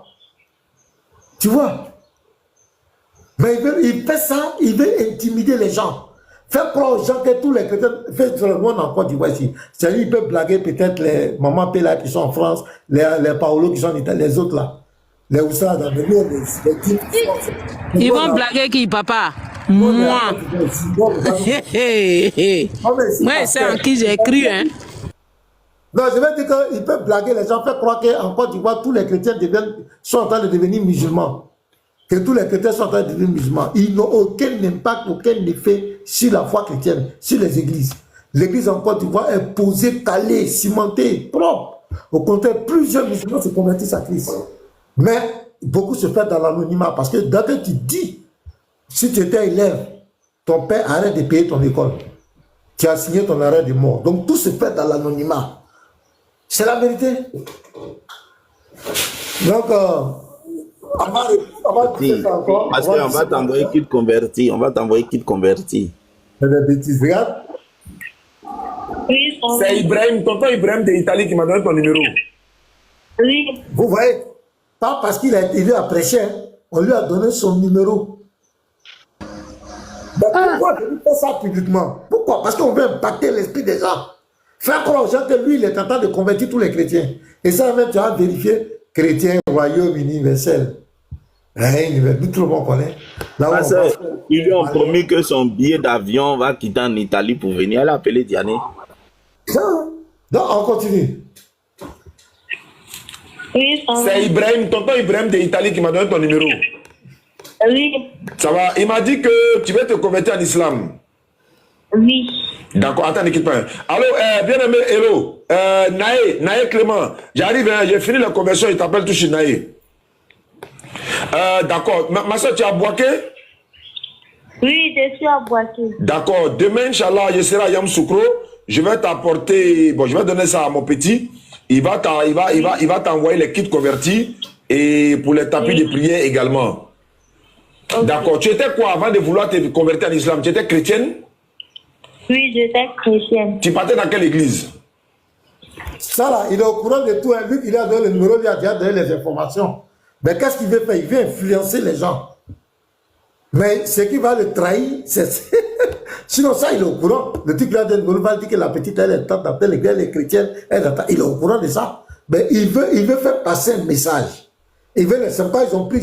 Tu vois? Mais il fait ça, il veut intimider les gens. Faire croire aux gens que tous les chrétiens, fait sur le monde en Côte d'Ivoire ici. C'est-à-dire, ils peuvent blaguer peut-être les mamans Péla qui sont en France, les Paolo qui sont en Italie, les autres là. Les Oussas dans le monde, les types. Ils vont blaguer qui, papa? Moi. Moi, c'est en qui j'ai cru, hein. Non, je vais dire qu'il peut blaguer les gens, faire croire qu'en Côte d'Ivoire, tous les chrétiens sont en train de devenir musulmans. Que tous les chrétiens sont en train de devenir musulmans. Ils n'ont aucun impact, aucun effet sur la foi chrétienne, sur les églises. L'église en Côte d'Ivoire est posée, calée, cimentée, propre. Au contraire, plusieurs musulmans se convertissent à Christ. Mais beaucoup se font dans l'anonymat parce que dès que tu dis, si tu étais élève, ton père arrête de payer ton école. Tu as signé ton arrêt de mort. Donc tout se fait dans l'anonymat. C'est la vérité. Donc, parce qu'on va t'envoyer qui te convertit. On va t'envoyer qui te convertit. C'est des bêtises. Regarde. Oui, C'est Ibrahim, tonton Ibrahim de Italie qui m'a donné ton numéro. oui. Vous voyez, pas parce qu'il a été élu à prêcher, on lui a donné son numéro. Mais pourquoi je lui fais ça publiquement? Pourquoi? Parce qu'on veut impacter l'esprit des gens. Faire croire aux gens que lui, il est en train de convertir tous les chrétiens. Et ça, même, tu as vérifié, chrétien, royaume universel. Tout le monde connaît. Là, ils lui ont promis que son billet d'avion va quitter en Italie pour venir. Elle a appelé Diane. Donc, on continue. Oui, C'est Ibrahim, tonton Ibrahim de Italie qui m'a donné ton numéro. oui, Ça va? Il m'a dit que tu vas te convertir en islam. oui. D'accord, attends, ne quitte pas. Allô, bien aimé, hello. Naé Clément. J'arrive, hein, j'ai fini la conversion, il t'appelle tout chez Naé. D'accord. Ma soeur, tu as boaké? Oui, je suis à Boaké. D'accord. Demain, Inch'Allah, je serai à Yamoussoukro. Je vais t'apporter, bon, je vais donner ça à mon petit. Il va t'envoyer les kits convertis et pour les tapis de prière également. Okay. D'accord. Tu étais quoi avant de vouloir te convertir en islam? Tu étais chrétienne? Oui, j'étais chrétienne. Tu partais dans quelle église? Ça là, il est au courant de tout. Lui, il a donné le numéro, il a déjà donné les informations. Mais qu'est-ce qu'il veut faire? Il veut influencer les gens. Mais ce qui va le trahir, c'est... Sinon ça, il est au courant. Le type là, il va dire que la petite, elle est dans telle église, elle est chrétienne, il est au courant de ça. Mais il veut faire passer un message. Il veut, c'est pas, ils ont pris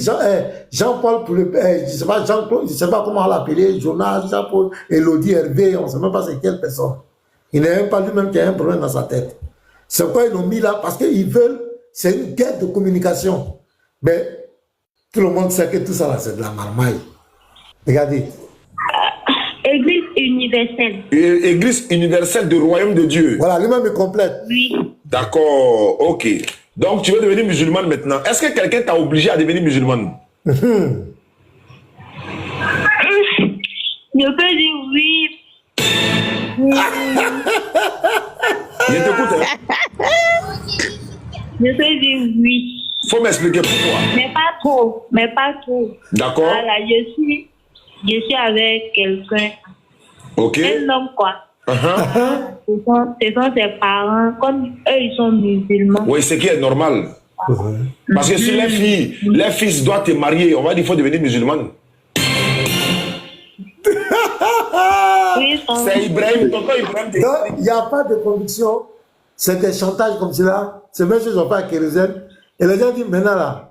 Jean-Paul pour le... je sais pas, Jean-Paul, je sais pas comment l'appeler, Jonas, Jean-Paul, Elodie, Hervé, on ne sait même pas c'est quelle personne. Il n'est même pas lui-même qui a un problème dans sa tête. C'est pourquoi ils l'ont mis là, parce qu'ils veulent, c'est une guerre de communication. Mais tout le monde sait que tout ça là, c'est de la marmaille. Regardez. Église universelle. Église universelle du royaume de Dieu. Voilà, lui-même est complète. Oui. D'accord, ok. Donc tu veux devenir musulmane maintenant. Est-ce que quelqu'un t'a obligé à devenir musulmane? Je peux dire oui. Je t'écoute. Hein? Je peux dire oui. Faut m'expliquer pourquoi. Mais pas trop. Mais pas trop. D'accord. Voilà, je suis avec quelqu'un. Ok. Un homme, quoi. Ce sont ses parents. Comme eux, ils sont musulmans. Oui, ce qui est normal. Parce que si les fils doivent te marier, on va dire qu'il faut devenir musulmane. Oui, c'est Ibrahim, tonton Ibrahim. Il n'y a pas de conviction. C'est des chantages comme cela. C'est même chose qu'on fait à Kérosène. Et les gens disent maintenant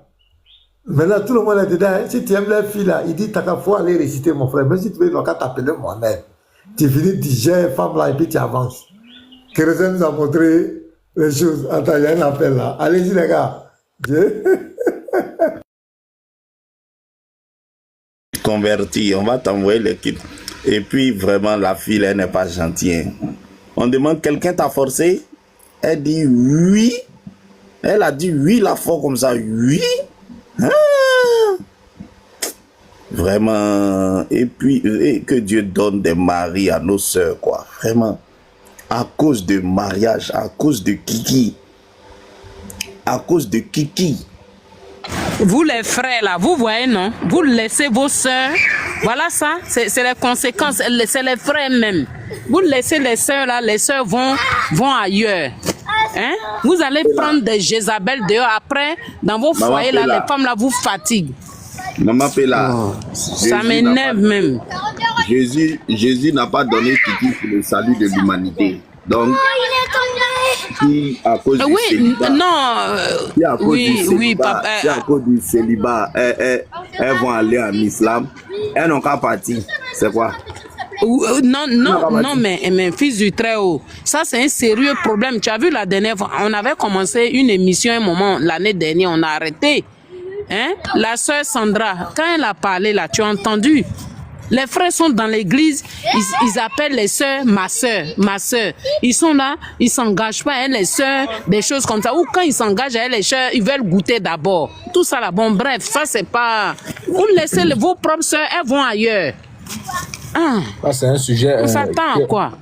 tout le monde est dedans. Hein. Si tu aimes les filles là, il dit t'as qu'à faut aller réciter mon frère. Même si tu veux, il qu'à t'appeler Mohamed. Tu finis digérer femme là et puis tu avances. Kérosène nous a montré les choses. Attends, il y a un appel là. Allez-y les gars. Converti, on va t'envoyer l'équipe. Et puis vraiment la fille elle n'est pas gentille. On demande quelqu'un t'a forcé. Elle dit oui. Elle a dit oui la fois comme ça. Oui. Ah. Vraiment. Et puis que Dieu donne des maris à nos sœurs quoi. Vraiment. À cause de mariage, à cause de Kiki. À cause de Kiki. Vous les frères là, vous voyez non? Vous laissez vos sœurs. Voilà ça, c'est les conséquences. C'est les frères même. Vous laissez les sœurs là, les sœurs vont ailleurs. Hein? Vous allez prendre des Jézabel dehors après, dans vos foyers là, les femmes là vous fatiguent. Maman Pella, ça m'énerve même. Jésus n'a pas donné Kiki pour le salut de l'humanité. Donc, si à cause du célibat, si à cause du célibat, si à cause du célibat, elles vont aller en islam, elles n'ont qu'à partir. C'est quoi? Non, mais fils du Très-Haut, ça c'est un sérieux problème. Tu as vu la dernière fois, on avait commencé une émission un moment, l'année dernière, on a arrêté. Hein? La sœur Sandra, quand elle a parlé là, tu as entendu? Les frères sont dans l'église, ils appellent les sœurs ma sœur. Ils sont là, ils s'engagent pas, hein, les sœurs, des choses comme ça. Ou quand ils s'engagent, hein, les sœurs, ils veulent goûter d'abord. Tout ça là, bon, bref, ça c'est pas... Vous laissez vos propres sœurs, elles vont ailleurs. Ah. Ça, c'est un sujet... On s'attend à quoi?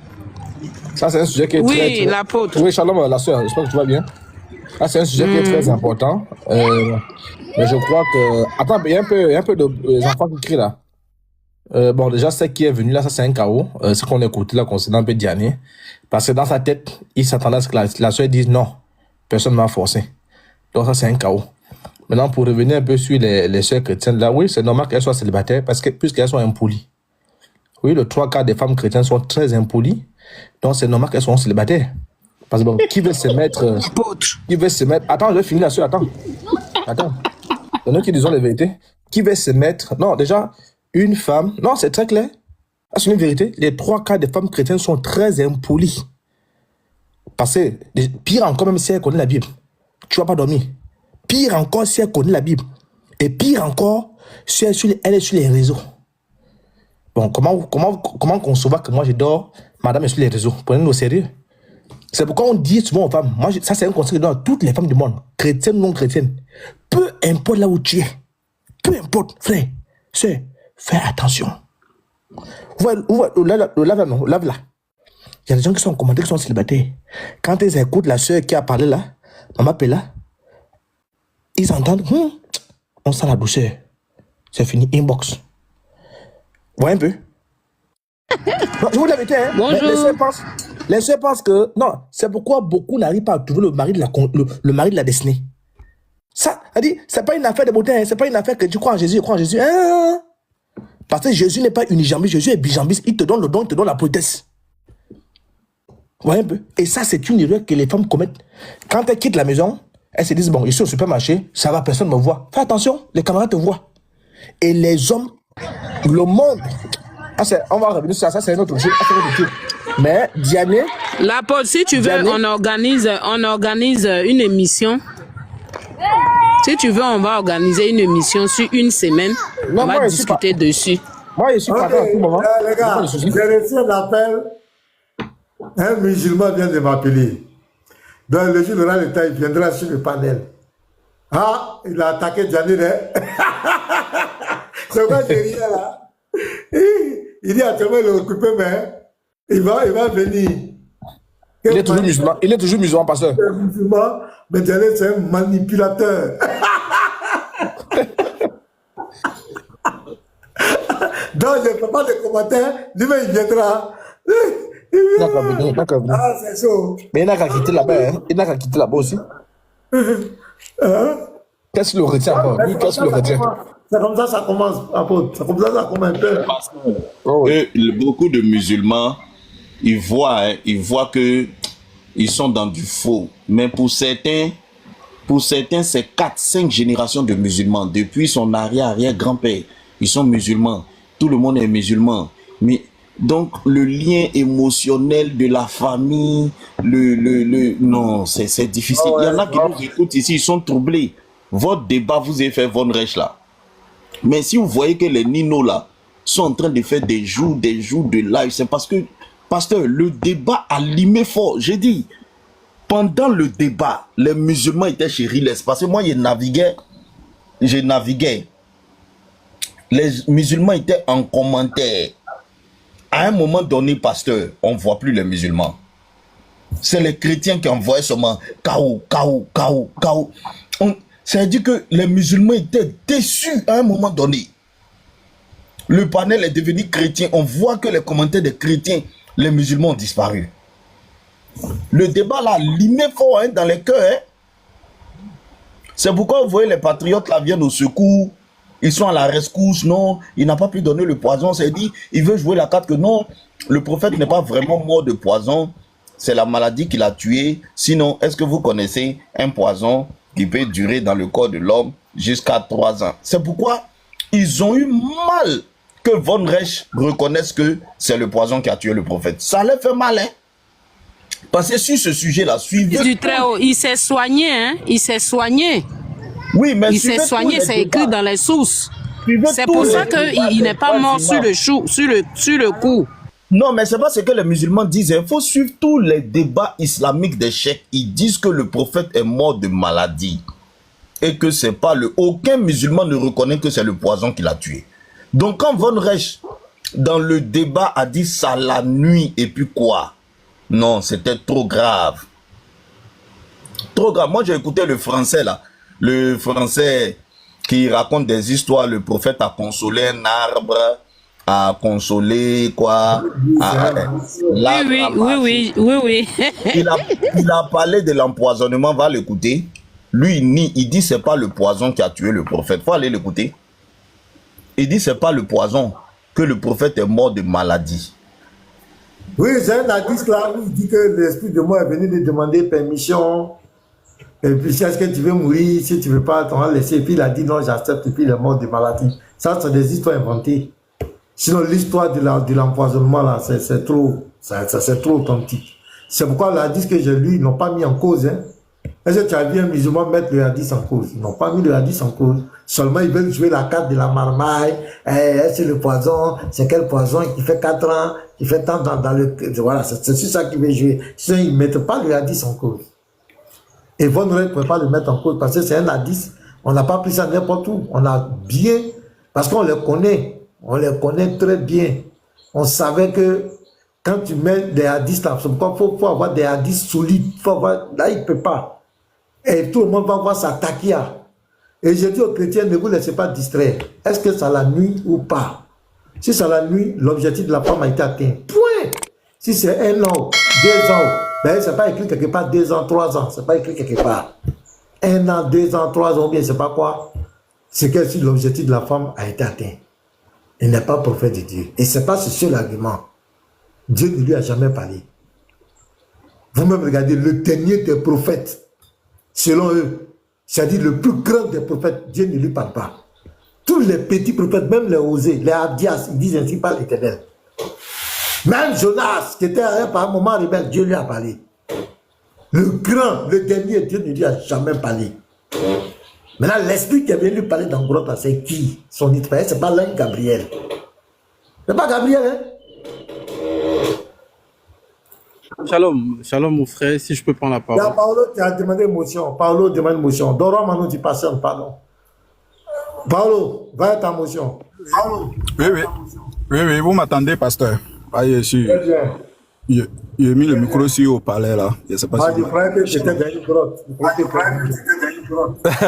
Ça, c'est un sujet qui est très... Oui, l'apôtre. Oui, Shalom, la sœur, j'espère que tu vas bien. Ça, c'est un sujet qui est très important. Mais je crois que... Attends, il y a un peu d'enfants qui crient là. Bon, déjà, ce qui est venu là, ça c'est un chaos. Ce qu'on a écouté là concernant un peu Diané. Parce que dans sa tête, il s'attendait à ce que la soeur dise non, personne ne m'a forcé. Donc ça c'est un chaos. Maintenant, pour revenir un peu sur les soeurs chrétiennes là, oui, c'est normal qu'elles soient célibataires parce que puisqu'elles sont impolies. Oui, le 3/4 des femmes chrétiennes sont très impolies. Donc c'est normal qu'elles soient célibataires. Parce que bon, qui veut se mettre... Attends, je vais finir là-dessus, attends. C'est nous qui disons la vérité. Qui veut se mettre... Non, déjà... Une femme, non, c'est très clair. C'est une vérité. Les 3/4 des femmes chrétiennes sont très impolies. Parce que, pire encore, même si elle connaît la Bible, tu vas pas dormir. Pire encore, si elle connaît la Bible. Et pire encore, si elle est sur les réseaux. Bon, comment concevoir que moi je dors, madame est sur les réseaux? Prenez-nous au sérieux. C'est pourquoi on dit souvent aux femmes, ça c'est un conseil que je donne à toutes les femmes du monde, chrétiennes ou non chrétiennes. Peu importe là où tu es, peu importe, frère, sœur, fais attention. Le lave là. Il y a des gens qui sont en commentaire qui sont célibataires. Quand ils écoutent la soeur qui a parlé là, Maman Pella, ils entendent, on sent la douceur. C'est fini, inbox. Voyez un peu. Non, je vous l'avais dit, hein. Bonjour. Les sœurs pensent que, non, c'est pourquoi beaucoup n'arrivent pas à trouver le mari de la destinée. Ça, elle dit, c'est pas une affaire de beauté, hein. C'est pas une affaire que tu crois en Jésus, hein. Parce que Jésus n'est pas unijambiste, Jésus est bijambiste. Il te donne le don, il te donne la politesse. Vous voyez un peu? Et ça, c'est une erreur que les femmes commettent. Quand elles quittent la maison, elles se disent, bon, je suis au supermarché, ça va, personne ne me voit. Fais attention, les camarades te voient. Et les hommes, le monde... on va revenir sur ça, c'est un autre chose. Mais Diané... La Paul, si tu veux, Diané, on organise une émission. Si tu veux, on va organiser une émission sur une semaine. Non, on va discuter dessus. Moi, je suis pas dans tout moment. Les gars, j'ai reçu un appel. Un musulman vient de m'appeler. Dans le jour de l'État, il viendra sur le panel. Ah, il a attaqué Diané. C'est quoi j'ai rien là? Il dit actuellement il est occupé, mais il va venir. Il est toujours musulman, pasteur. Il est musulman, mais Diané c'est un manipulateur. Donc je ne fais pas de commentaires, lui-même il viendra. D'accord. Ah, c'est chaud. Mais il n'a qu'à quitter là-bas, hein. Il n'a qu'à quitter là-bas aussi. Qu'est-ce qu'il le retient encore? Lui, qu'est-ce qu'il le retient? C'est comme ça commence, apôtre. C'est comme ça commence un peu. Beaucoup de musulmans, ils voient que ils sont dans du faux. Mais pour certains, c'est 4-5 générations de musulmans. Depuis son arrière-grand-père, ils sont musulmans. Tout le monde est musulman. Mais donc, le lien émotionnel de la famille, non, c'est difficile. Il y en a qui nous écoutent ici, ils sont troublés. Votre débat, vous avez fait Von Reich là. Mais si vous voyez que les Nino là sont en train de faire des jours de live, c'est parce que, pasteur, le débat a limé fort. J'ai dit, pendant le débat, les musulmans étaient chez Riles. Parce que moi, j'ai navigué. Les musulmans étaient en commentaire. À un moment donné, pasteur, on ne voit plus les musulmans. C'est les chrétiens qui envoyaient seulement KO. Ça veut dire que les musulmans étaient déçus à un moment donné. Le panel est devenu chrétien. On voit que les commentaires des chrétiens, les musulmans ont disparu. Le débat là, limé fort dans les cœurs. Hein. C'est pourquoi vous voyez les patriotes là viennent au secours. Ils sont à la rescousse. Non, il n'a pas pu donner le poison. C'est dit, il veut jouer la carte que non, le prophète n'est pas vraiment mort de poison. C'est la maladie qui l'a tué. Sinon, est-ce que vous connaissez un poison qui peut durer dans le corps de l'homme jusqu'à 3 ans? C'est pourquoi ils ont eu mal que Von Reich reconnaisse que c'est le poison qui a tué le prophète. Ça leur fait mal, hein. Parce que sur ce sujet-là, suivez... Du très haut, il s'est soigné, hein? Il s'est soigné. Oui, mais il s'est soigné, c'est écrit dans les sources. C'est pour ça qu'il n'est pas mort sur le coup. Non, mais c'est pas ce que les musulmans disent. Il faut suivre tous les débats islamiques des cheikhs. Ils disent que le prophète est mort de maladie. Et que c'est pas le... Aucun musulman ne reconnaît que c'est le poison qui l'a tué. Donc quand Von Reich, dans le débat, a dit ça la nuit et puis quoi? Non, c'était trop grave. Trop grave. Moi, j'ai écouté le français, là. Le français qui raconte des histoires. Le prophète a consolé un arbre, a consolé quoi? Oui. Il a parlé de l'empoisonnement, va l'écouter. Lui, il nie, il dit c'est pas le poison qui a tué le prophète. Faut aller l'écouter. Il dit c'est pas le poison, que le prophète est mort de maladie. Oui, j'ai un artiste là où il dit que l'esprit de moi est venu lui demander permission. Et puis, est-ce que tu veux mourir? Si tu ne veux pas, t'en vas laisser. Et puis, il a dit non, j'accepte. Et puis, il est mort de maladie. Ça, c'est des histoires inventées. Sinon, l'histoire de l'empoisonnement, là, c'est trop, c'est trop authentique. C'est pourquoi le hadith que j'ai lu, ils n'ont pas mis en cause. Hein. Est-ce que tu as vu un musulman mettre le hadith en cause? Ils n'ont pas mis le hadith en cause. Seulement, ils veulent jouer la carte de la marmaille. C'est le poison. C'est quel poison qui fait 4 ans, qui fait tant dans le... Voilà, c'est ça qu'ils veulent jouer. Sinon, ils ne mettent pas le hadith en cause. Et Von Reich ne peut pas le mettre en cause parce que c'est un hadith. On n'a pas pris ça n'importe où. On a bien... Parce qu'on les connaît. On les connaît très bien. On savait que quand tu mets des hadiths là, il faut avoir des hadiths solides. Là, il ne peut pas. Et tout le monde va voir sa takia. Et je dis aux chrétiens, ne vous laissez pas distraire. Est-ce que ça la nuit ou pas? Si ça la nuit, l'objectif de la femme a été atteint. Point. Si c'est 1 an, 2 ans, ben, c'est pas écrit quelque part 2 ans, 3 ans. C'est pas écrit quelque part. 1 an, 2 ans, 3 ans, bien, c'est pas quoi. C'est que si l'objectif de la femme a été atteint. Il n'est pas prophète de Dieu. Et ce n'est pas ce seul argument. Dieu ne lui a jamais parlé. Vous-même regardez, le dernier des prophètes, selon eux, c'est-à-dire le plus grand des prophètes, Dieu ne lui parle pas. Tous les petits prophètes, même les osés, les abdias, ils disent ainsi par l'Éternel. Même Jonas, qui était à un moment rebelle, Dieu lui a parlé. Le grand, le dernier, Dieu ne lui a jamais parlé. Maintenant, l'esprit qui est venu lui parler dans le grotte, c'est qui? Son frère, c'est pas l'un Gabriel. C'est pas Gabriel, hein? Shalom, shalom mon frère, si je peux prendre la parole. Là, Paolo, tu as demandé motion. Paolo demande motion. Doro Manu, tu passes, pardon. Paolo, va à ta motion. Paolo. Oui, vous m'attendez, pasteur. Ah, je suis. Très bien. J'ai mis le micro aussi au palais là. Je sais pas si. Je croyais que tu étais dans une grotte.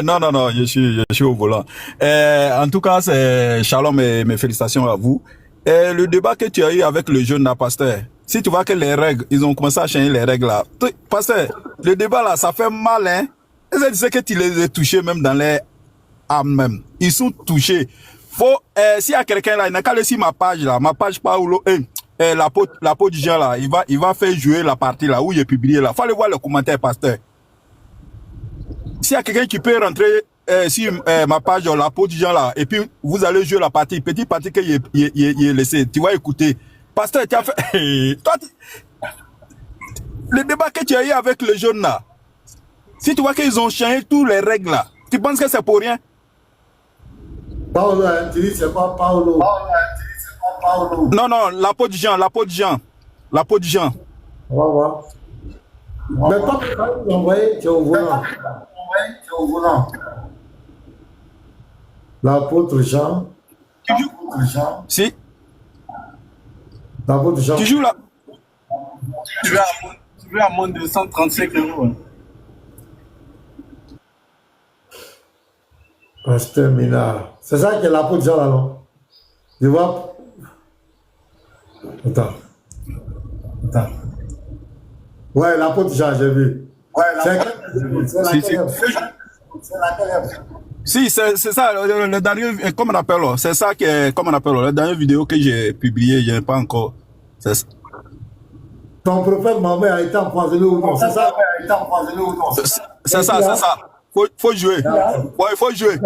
Non, je suis au volant. En tout cas, c'est shalom et mes félicitations à vous. Le débat que tu as eu avec le jeune là, pasteur, si tu vois que les règles, ils ont commencé à changer les règles là. Pasteur, le débat là, ça fait mal, hein. Est-ce que tu sais que tu les as touchés même dans les âmes même? Ils sont touchés. Faut, s'il y a quelqu'un là, il n'a qu'à laisser ma page là, Paulo, la peau du genre là, il va faire jouer la partie là où il est publié là. Faut aller voir le commentaire, pasteur. S'il y a quelqu'un qui peut rentrer sur ma page la peau du genre là, et puis vous allez jouer la partie, petite partie qu'il est laissé, tu vas écouter. Pasteur, tu as fait... Toi, le débat que tu as eu avec le jeune là, si tu vois qu'ils ont changé toutes les règles là, tu penses que c'est pour rien? Paolo, tu dis c'est quoi Paolo? Non, la peau du genre. On va voir. Mais pas que vous envoyez, tu es au volant. L'apôtre Jean. Si. L'apôtre Jean. Tu joues là. Tu veux à moins de 135 €. Pasteur Ménard. C'est ça qui est l'apôtre Jean là, non? Je vois. Attends. Ouais, l'apôtre Jean, j'ai vu. Ouais, si, c'est ça, le dernier, comment on appelle, c'est ça que, comment on appelle, la dernière vidéo que j'ai publiée, je n'ai pas encore. Ton prophète Mahomet a été empoisonné ou non? C'est ça? C'est ça. Faut jouer. Ouais, il faut jouer.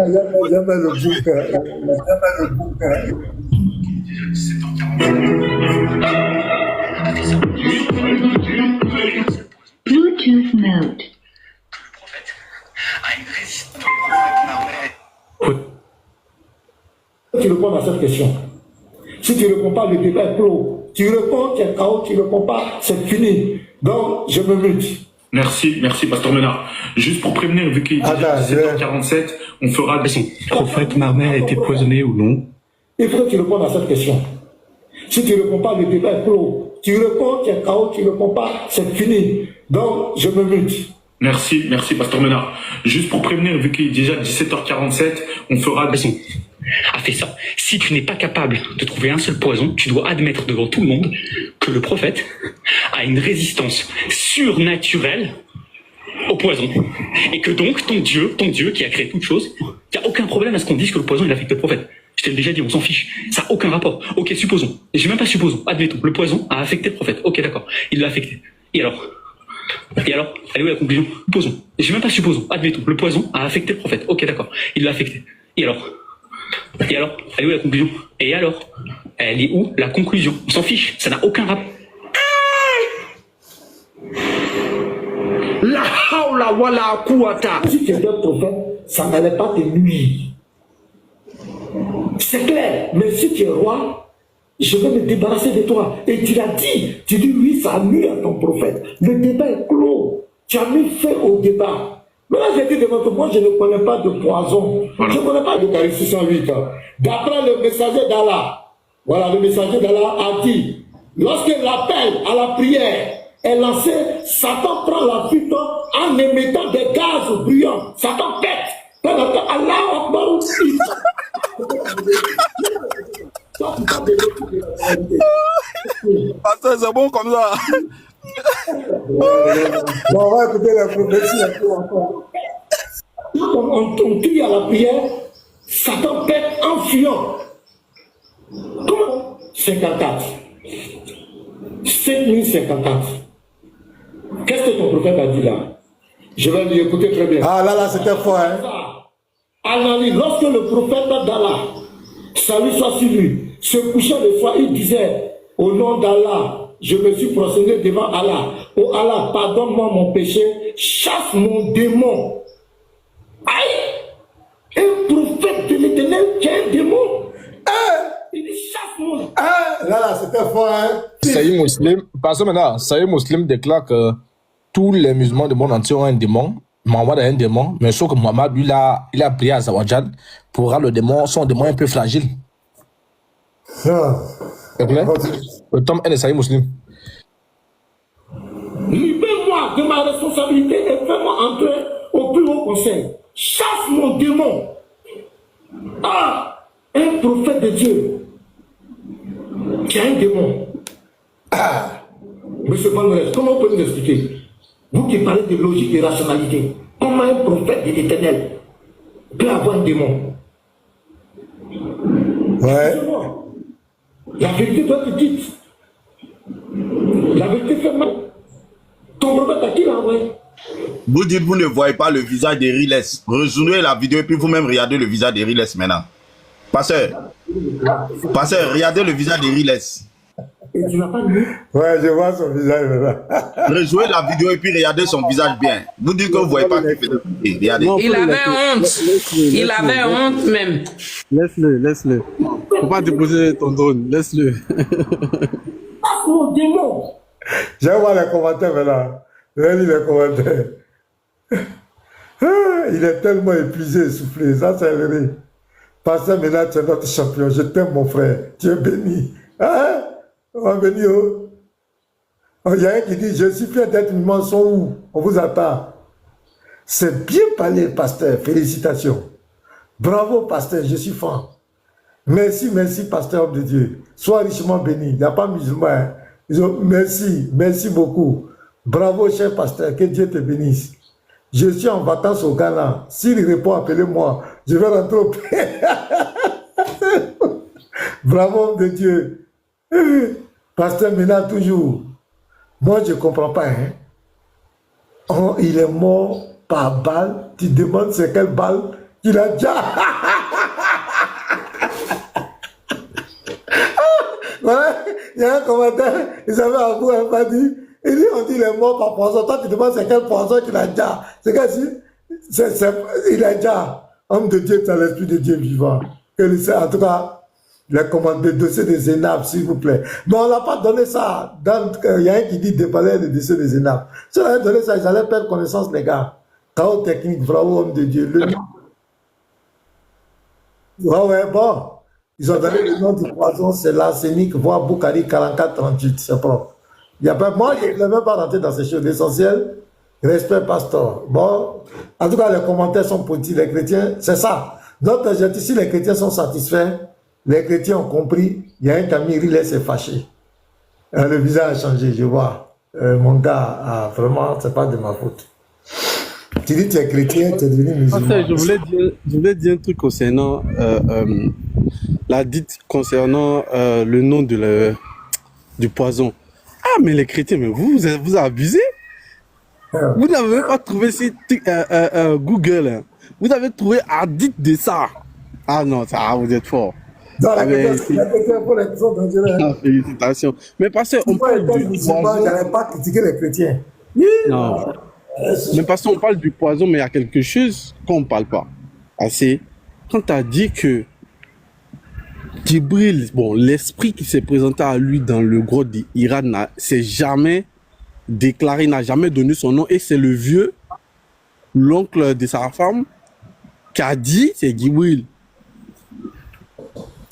Bluetooth mode. Tu réponds à cette question. Si tu ne réponds pas, le débat est clos. Tu réponds, tu es KO, tu ne réponds pas, c'est fini. Donc, je me mute. Merci, Pasteur Ménard. Juste pour prévenir, vu qu'il est 17h47, on fera... Le prophète Mahomet a été poisonné ou non? Il faut que tu répondes à cette question. Si tu ne réponds pas, le débat est clos. Tu réponds, tu es KO, tu ne réponds pas, c'est fini. Donc, je me mute. Merci, Pasteur Ménard. Juste pour prévenir, vu qu'il est déjà 17h47, on fera... A fait ça. Si tu n'es pas capable de trouver un seul poison, tu dois admettre devant tout le monde que le prophète a une résistance surnaturelle au poison. Et que donc, ton Dieu qui a créé toute chose, il n'y a aucun problème à ce qu'on dise que le poison, il affecte le prophète. Je t'ai déjà dit, on s'en fiche. Ça n'a aucun rapport. Ok, supposons. J'ai même pas supposons. Admettons. Le poison a affecté le prophète. Ok, d'accord. Il l'a affecté. Et alors, elle est où la conclusion? Supposons. J'ai même pas supposons. Admettons. Le poison a affecté le prophète. Ok, d'accord. Il l'a affecté. Et alors, elle est où la conclusion? Et alors, elle est où la conclusion? On s'en fiche. Ça n'a aucun rapport. La hawla wala quwwata. Si tu es un prophète, ça n'allait pas te nuire. C'est clair. Mais si tu es roi, je vais me débarrasser de toi. Et tu l'as dit. Tu dis oui, ça nuit à ton prophète. Le débat est clos. Tu as mis fin au débat. Mais là, j'ai dit devant moi, je ne connais pas de poison. Voilà. Je ne connais pas de Eucharistie 108. D'après le messager d'Allah, voilà, le messager d'Allah a dit, lorsque l'appel à la prière est lancé, Satan prend la fuite en émettant des gaz bruyants. Satan pète. Allah Akbar. Pasteur, c'est bon comme ça. On va écouter la prophétie un peu encore. On crie à la prière, Satan pète en fuyant. Comment 54. 7054. Qu'est-ce que ton prophète a dit là? Je vais lui écouter très bien. Ah là, c'était fort, hein? Analyse, lorsque le prophète d'Allah, salut soit sur lui, se couchait le soir, il disait, au nom d'Allah, je me suis prosterné devant Allah. Oh Allah, pardonne-moi mon péché, chasse mon démon. Aïe! Un prophète de l'Éternel qui a un démon. Il dit chasse mon. Là, c'était fort, hein? Saïd Muslim, parce que maintenant, Saïd Muslim déclare que tous les musulmans du monde entier ont un démon. Mohamed a un démon, mais sauf que Mohamed, lui, il a prié à Zawajad pour rendre le démon, son démon un peu fragile. C'est clair? Le tome 1 de Saïd Muslim. Libère-moi de ma responsabilité et fais-moi entrer au plus haut conseil. Chasse mon démon. Un prophète de Dieu qui a un démon. Monsieur Bandres, comment vous pouvez nous expliquer? Vous qui parlez de logique et rationalité, comment un prophète de l'Éternel peut avoir un démon? Ouais. La vérité doit être dite. La vérité fait mal. Ton prophète à qui l'a envoyé? Vous dites vous ne voyez pas le visage de Riles. Résumez la vidéo et puis vous-même regardez le visage de Riles maintenant. Pasteur, regardez le visage de Riles. Et tu n'as pas vu? Ouais, je vois son visage maintenant. Rejouez la vidéo et puis regardez son visage bien. Vous dites que vous ne voyez pas qu'il fait de... Regardez. Il avait honte. Il avait honte même. Laisse-le. Faut pas déposer ton drone. Laisse-le. Mon démon. Je vais voir les commentaires maintenant. Je vais lire les commentaires. Il est tellement épuisé, essoufflé. Ça, c'est vrai. Pasteur, maintenant, tu es notre champion. Je t'aime, mon frère. Tu es béni. Hein? On va venir. Il y a un qui dit, je suis fier d'être musulman, sont où? On vous attend. C'est bien parlé, pasteur. Félicitations. Bravo, pasteur. Je suis fan. Merci, pasteur homme de Dieu. Sois richement béni. Il n'y a pas musulman. Hein? Merci beaucoup. Bravo, cher pasteur. Que Dieu te bénisse. Je suis en vacances au Ghana. S'il répond, appelez-moi. Je vais rentrer au pays. Bravo, homme de Dieu. Pasteur Ménard, toujours. Moi, je ne comprends pas. Hein? Oh, il est mort par balle. Tu demandes c'est quelle balle qu'il a déjà. Ouais. y a un commentaire, ils avaient avoué, elle m'a dit, il dit, on dit il est mort par poison. Toi, tu demandes c'est quel poison qu'il a déjà. C'est que si, il a déjà. Homme de Dieu, c'est l'esprit de Dieu vivant. En tout cas, le dossier des Zénab, s'il vous plaît. Mais on n'a pas donné ça. Il y a un qui dit déballer le dossier des Zénab. Si on avait donné ça, ils allaient perdre connaissance, les gars. Chaos technique, bravo, homme de Dieu. Ouais, bon. Ils ont donné le nom du poison, c'est l'arsenic, voire Boukari 4438, c'est propre. Il y a pas, moi, je ne voulais même pas rentrer dans ces choses. L'essentiel, respect, pasteur. Bon, en tout cas, les commentaires sont positifs. Les chrétiens, c'est ça. Donc, si les chrétiens sont satisfaits, les chrétiens ont compris, il y a un Camille Riley s'est fâché. Le visage a changé, je vois. Mon gars, vraiment, c'est pas de ma faute. Tu dis que tu es chrétien, tu es devenu musulman. Je voulais dire un truc concernant la dite concernant le nom du poison. Ah, mais les chrétiens, mais vous abusez. Vous n'avez même pas trouvé Google. Hein. Vous avez trouvé un dit de ça. Ah non, ça, vous êtes fort. Non, félicitations. Mais parce qu'on parle du poison. Je n'allais pas critiquer les chrétiens. Non. Mais parce qu'on parle du poison, mais il y a quelque chose qu'on ne parle pas assez. Quand tu as dit que Djibril, bon, l'esprit qui s'est présenté à lui dans le gros d'Iran, s'est jamais déclaré, n'a jamais donné son nom, et c'est le vieux, l'oncle de sa femme, qui a dit, c'est Djibril.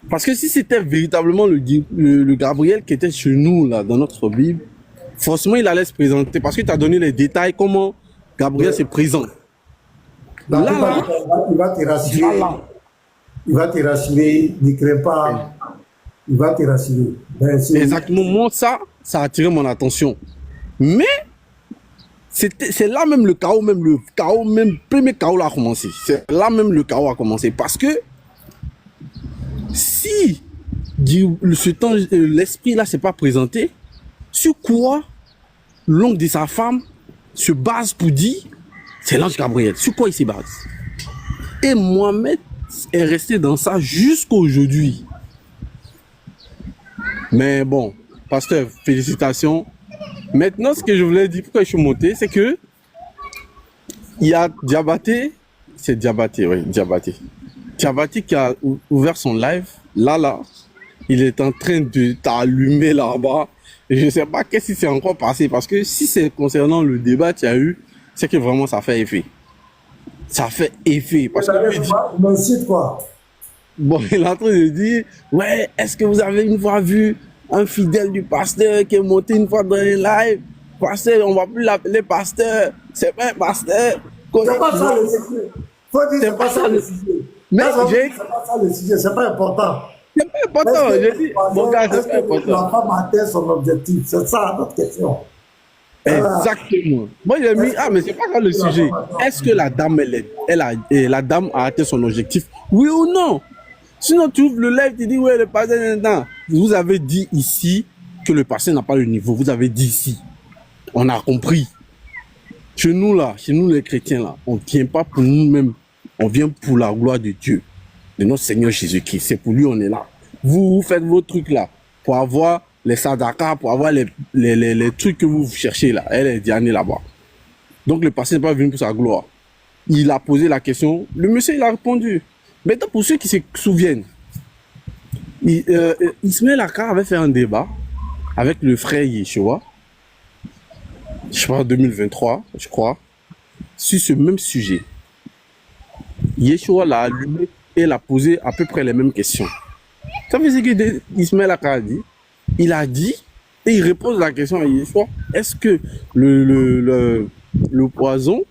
Parce que si c'était véritablement le Gabriel qui était chez nous, là, dans notre Bible, forcément, il allait se présenter. Parce que tu as donné les détails, comment Gabriel se présente. Il va te rassurer. Il va te rassurer. Ne crains pas. Il va te rassurer. Exactement. Moi, ça a attiré mon attention. Mais, c'est là même le chaos, premier chaos là a commencé. C'est là même le chaos a commencé. Parce que, si l'esprit là s'est pas présenté, sur quoi l'oncle de sa femme se base pour dire c'est l'ange Gabriel? Sur quoi il se base? Et Mohamed est resté dans ça jusqu'à aujourd'hui. Mais bon, pasteur, félicitations. Maintenant, ce que je voulais dire, pourquoi je suis monté, c'est que il y a Diabaté, c'est Diabaté, oui, Diabaté. Diabaté qui a ouvert son live, là, il est en train de t'allumer là-bas. Je ne sais pas qu'est-ce qui s'est encore passé, parce que si c'est concernant le débat qu'il y a eu, c'est que vraiment ça fait effet. Ça fait effet. Parce que quoi. Bon, il est en train de dire, ouais, est-ce que vous avez une fois vu un fidèle du pasteur qui est monté une fois dans les lives? Pasteur, on ne va plus l'appeler pasteur, c'est pas un pasteur. C'est pas ça le sujet. Faut dire c'est pas ça le sujet. Mais c'est pas ça le sujet, c'est pas important. C'est pas important, je dis. Mon gars, c'est pas important. La femme atteint son objectif, c'est ça notre question. Exactement. Moi, j'ai mis, mais c'est pas ça le sujet. Est-ce que la dame, la dame a atteint son objectif? Oui ou non? Sinon, tu ouvres le live, tu dis, ouais, le pasteur, vous avez dit ici que le pasteur n'a pas le niveau. Vous avez dit ici. On a compris. Chez nous, là, chez nous, les chrétiens, là, on ne vient pas pour nous-mêmes. On vient pour la gloire de Dieu, de notre Seigneur Jésus-Christ. C'est pour lui on est là. Vous faites vos trucs là, pour avoir les sadakas, pour avoir les trucs que vous cherchez là. Elle est Diane là-bas. Donc le pasteur n'est pas venu pour sa gloire. Il a posé la question, le monsieur il a répondu. Maintenant pour ceux qui se souviennent, Ismaël Aka avait fait un débat avec le frère Yeshua, je crois en 2023, je crois, sur ce même sujet. Yeshua l'a allumé et l'a posé à peu près les mêmes questions. Ça veut dire que Ismaël Aka a dit, il a dit, et il repose la question à Yeshua, est-ce que le poison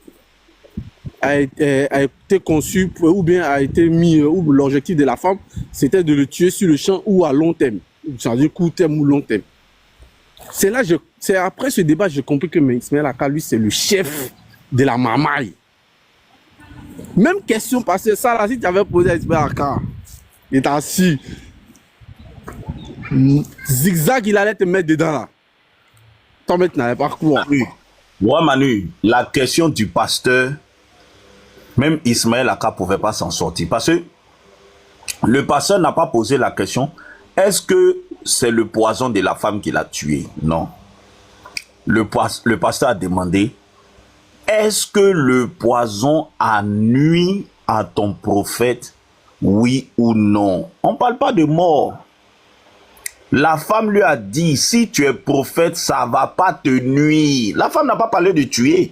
a été conçu ou bien a été mis, ou l'objectif de la femme, c'était de le tuer sur le champ ou à long terme, c'est-à-dire court terme ou long terme. C'est après ce débat, j'ai compris que Ismaël Aka, lui, c'est le chef de la mamaille. Même question, parce que ça, là, si tu avais posé à Ismaël Aka, il est assis. Zigzag, il allait te mettre dedans, là. Ton mec n'avait pas quoi. Ouais, Manu, la question du pasteur, même Ismaël Aka ne pouvait pas s'en sortir. Parce que le pasteur n'a pas posé la question, est-ce que c'est le poison de la femme qui l'a tué. Non. Le pasteur a demandé, est-ce que le poison a nui à ton prophète, oui ou non? On ne parle pas de mort. La femme lui a dit, si tu es prophète, ça ne va pas te nuire. La femme n'a pas parlé de tuer.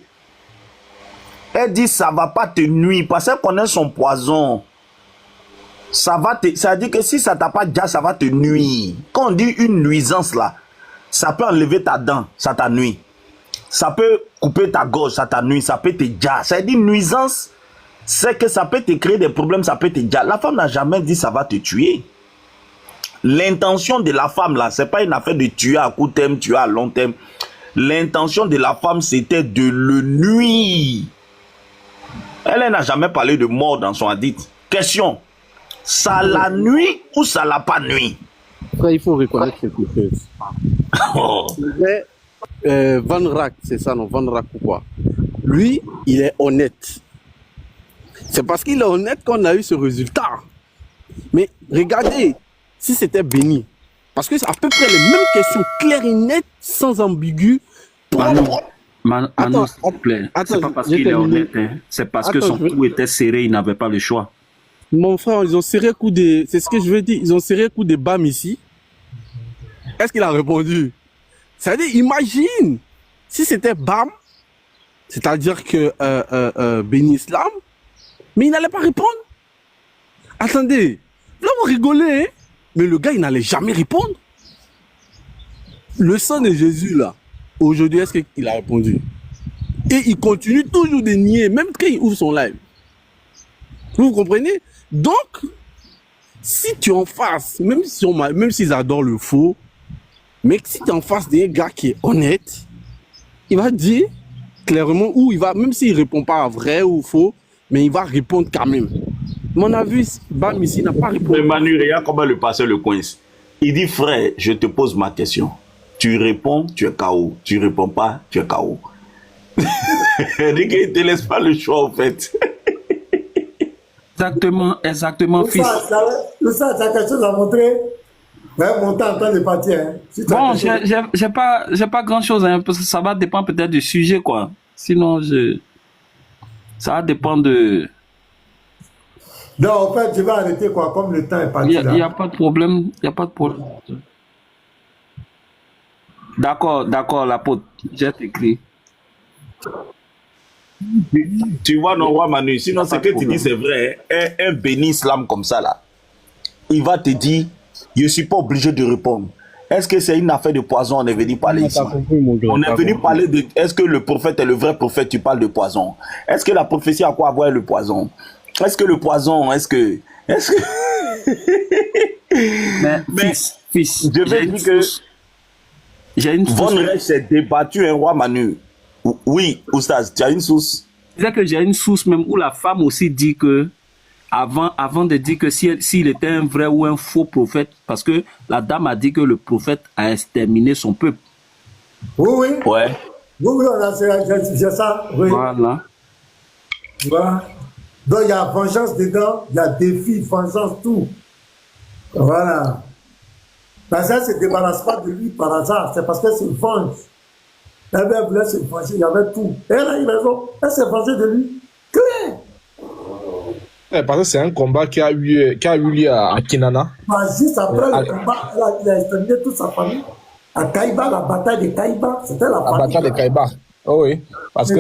Elle dit, ça ne va pas te nuire parce qu'elle connaît son poison. Ça veut dire que si ça t'a pas déjà, ça va te nuire. Quand on dit une nuisance là, ça peut enlever ta dent, ça t'a nuit. Ça peut couper ta gorge, ça t'a nuit. Ça peut te déjà. Ça veut dire nuisance, c'est que ça peut te créer des problèmes, ça peut te déjà. La femme n'a jamais dit ça va te tuer. L'intention de la femme là, c'est pas une affaire de tuer à court terme, tuer à long terme. L'intention de la femme, c'était de le nuire. Elle n'a jamais parlé de mort dans son hadith. Question. Ça la nuit ou ça l'a pas nuit? Après, il faut reconnaître quelque chose. Mais, Van Rack, c'est ça, non? Van Rack ou quoi? Lui, il est honnête. C'est parce qu'il est honnête qu'on a eu ce résultat. Mais regardez, si c'était Béni, parce que c'est à peu près les mêmes questions, claires et nettes, sans ambigu. Manu, s'il te plaît, c'est pas parce qu'il est honnête, hein. C'est parce que son cou était serré, il n'avait pas le choix. Mon frère, ils ont serré coup de... C'est ce que je veux dire, ils ont serré coup de BAM ici. Est-ce qu'il a répondu? C'est-à-dire, imagine, si c'était BAM, c'est-à-dire que Béni Islam, mais il n'allait pas répondre. Attendez, là vous rigolez, hein? Mais le gars, il n'allait jamais répondre. Le sang de Jésus, là, aujourd'hui, est-ce qu'il a répondu? Et il continue toujours de nier, même quand il ouvre son live. Vous comprenez? Donc, si tu es en face, même s'ils adorent le faux, mais si tu es en face d'un gars qui est honnête, il va dire clairement, ou il va, même s'il ne répond pas à vrai ou faux, mais il va répondre quand même. Mon avis, Bam ici n'a pas répondu. Mais Manu, regarde comment le pasteur le coince. Il dit, frère, je te pose ma question. Tu réponds, tu es KO. Tu réponds pas, tu es KO. Il ne te laisse pas le choix, en fait. Exactement, fils. Tout ça, tu as quelque chose à montrer. Mais mon temps en train de partir. Hein. Si bon, j'ai pas grand chose, hein, parce que ça va dépendre peut-être du sujet, quoi. Sinon, ça va dépendre de... Non, en fait, je vais arrêter, quoi, comme le temps est parti. Il n'y a pas de problème, D'accord, l'apôtre, j'ai écrit. Tu vois, non, roi Manu, sinon ce que tu dis, c'est vrai. Un béni islam comme ça, là, il va te dire, je ne suis pas obligé de répondre. Est-ce que c'est une affaire de poison? On est venu parler ici. On est venu parler de, est-ce que le prophète est le vrai prophète? Tu parles de poison. Est-ce que la prophétie a quoi à voir avec le poison? Est-ce que le poison, mais fils, je vais dire que j'ai une source. Von Reich s'est débattu, un roi Manu. Oui, Oustaz, tu as une source? Je disais que j'ai une source même où la femme aussi dit que, avant de dire que s'il était un vrai ou un faux prophète, parce que la dame a dit que le prophète a exterminé son peuple. Oui. Ouais. Oui, j'ai ça. Oui. Voilà. Donc il y a vengeance dedans, il y a défi, vengeance, tout. Voilà. Parce qu'elle ne se débarrasse pas de lui par hasard, c'est parce qu'elle se venge. Elle voulait se venger, il y avait tout. Et elle a eu raison, elle s'est vengée de lui. Claire. Parce que c'est un combat qui a eu lieu à Kinana. Juste après le combat, il a exterminé toute sa famille. À Kaïba, la bataille de Kaïba, c'était la famille. La bataille de Kaïba, oh oui. Parce que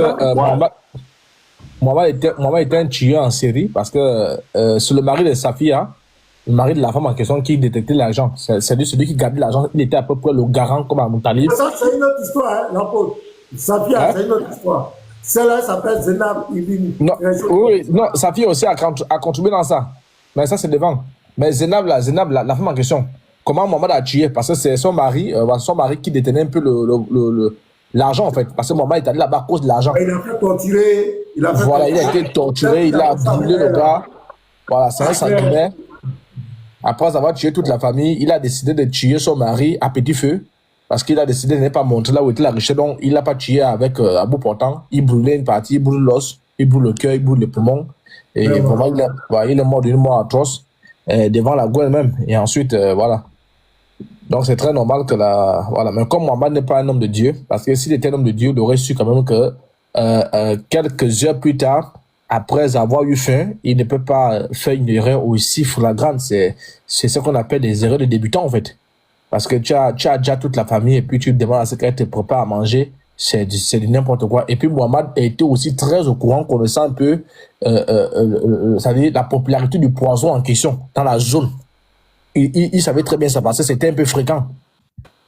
Mohamed était un tueur en série, parce que c'est le mari de Safia, le mari de la femme en question, qui détectait l'argent. C'est celui qui gardait l'argent, il était à peu près le garant comme à Moutalib. Ça, c'est une autre histoire, hein, l'apôtre. Safia, c'est une autre histoire. Celle-là s'appelle Zenab Ibn. Non, Safia aussi a contribué dans ça. Mais ça, c'est devant. Mais Zenab, la femme en question, comment Mohamed a tué? Parce que c'est son mari qui détenait un peu l'argent, en fait. Parce que Mohamed est allé là-bas à cause de l'argent. Il a fait torturer. Il a été torturé, il a brûlé le gars. Voilà, c'est un sanguinaire. Après avoir tué toute la famille, il a décidé de tuer son mari à petit feu. Parce qu'il a décidé de ne pas montrer là où était la richesse. Donc, il n'a pas tué avec à bout portant. Il brûlait une partie, il brûle l'os, il brûle le cœur, il brûle les poumons. Et vraiment, il est mort d'une mort atroce devant la gueule même. Et ensuite, voilà. Donc c'est très normal que voilà. Mais comme Mohamed n'est pas un homme de Dieu, parce que s'il était un homme de Dieu, il aurait su quand même que quelques heures plus tard, après avoir eu faim, il ne peut pas faire une erreur aussi flagrante. C'est ce qu'on appelle des erreurs de débutants en fait. Parce que tu as déjà toute la famille et puis tu demandes à ce qu'elle te prépare à manger, c'est du n'importe quoi. Et puis Mohamed était aussi très au courant, connaissant un peu ça veut dire la popularité du poison en question dans la zone. Il savait très bien ça parce que c'était un peu fréquent.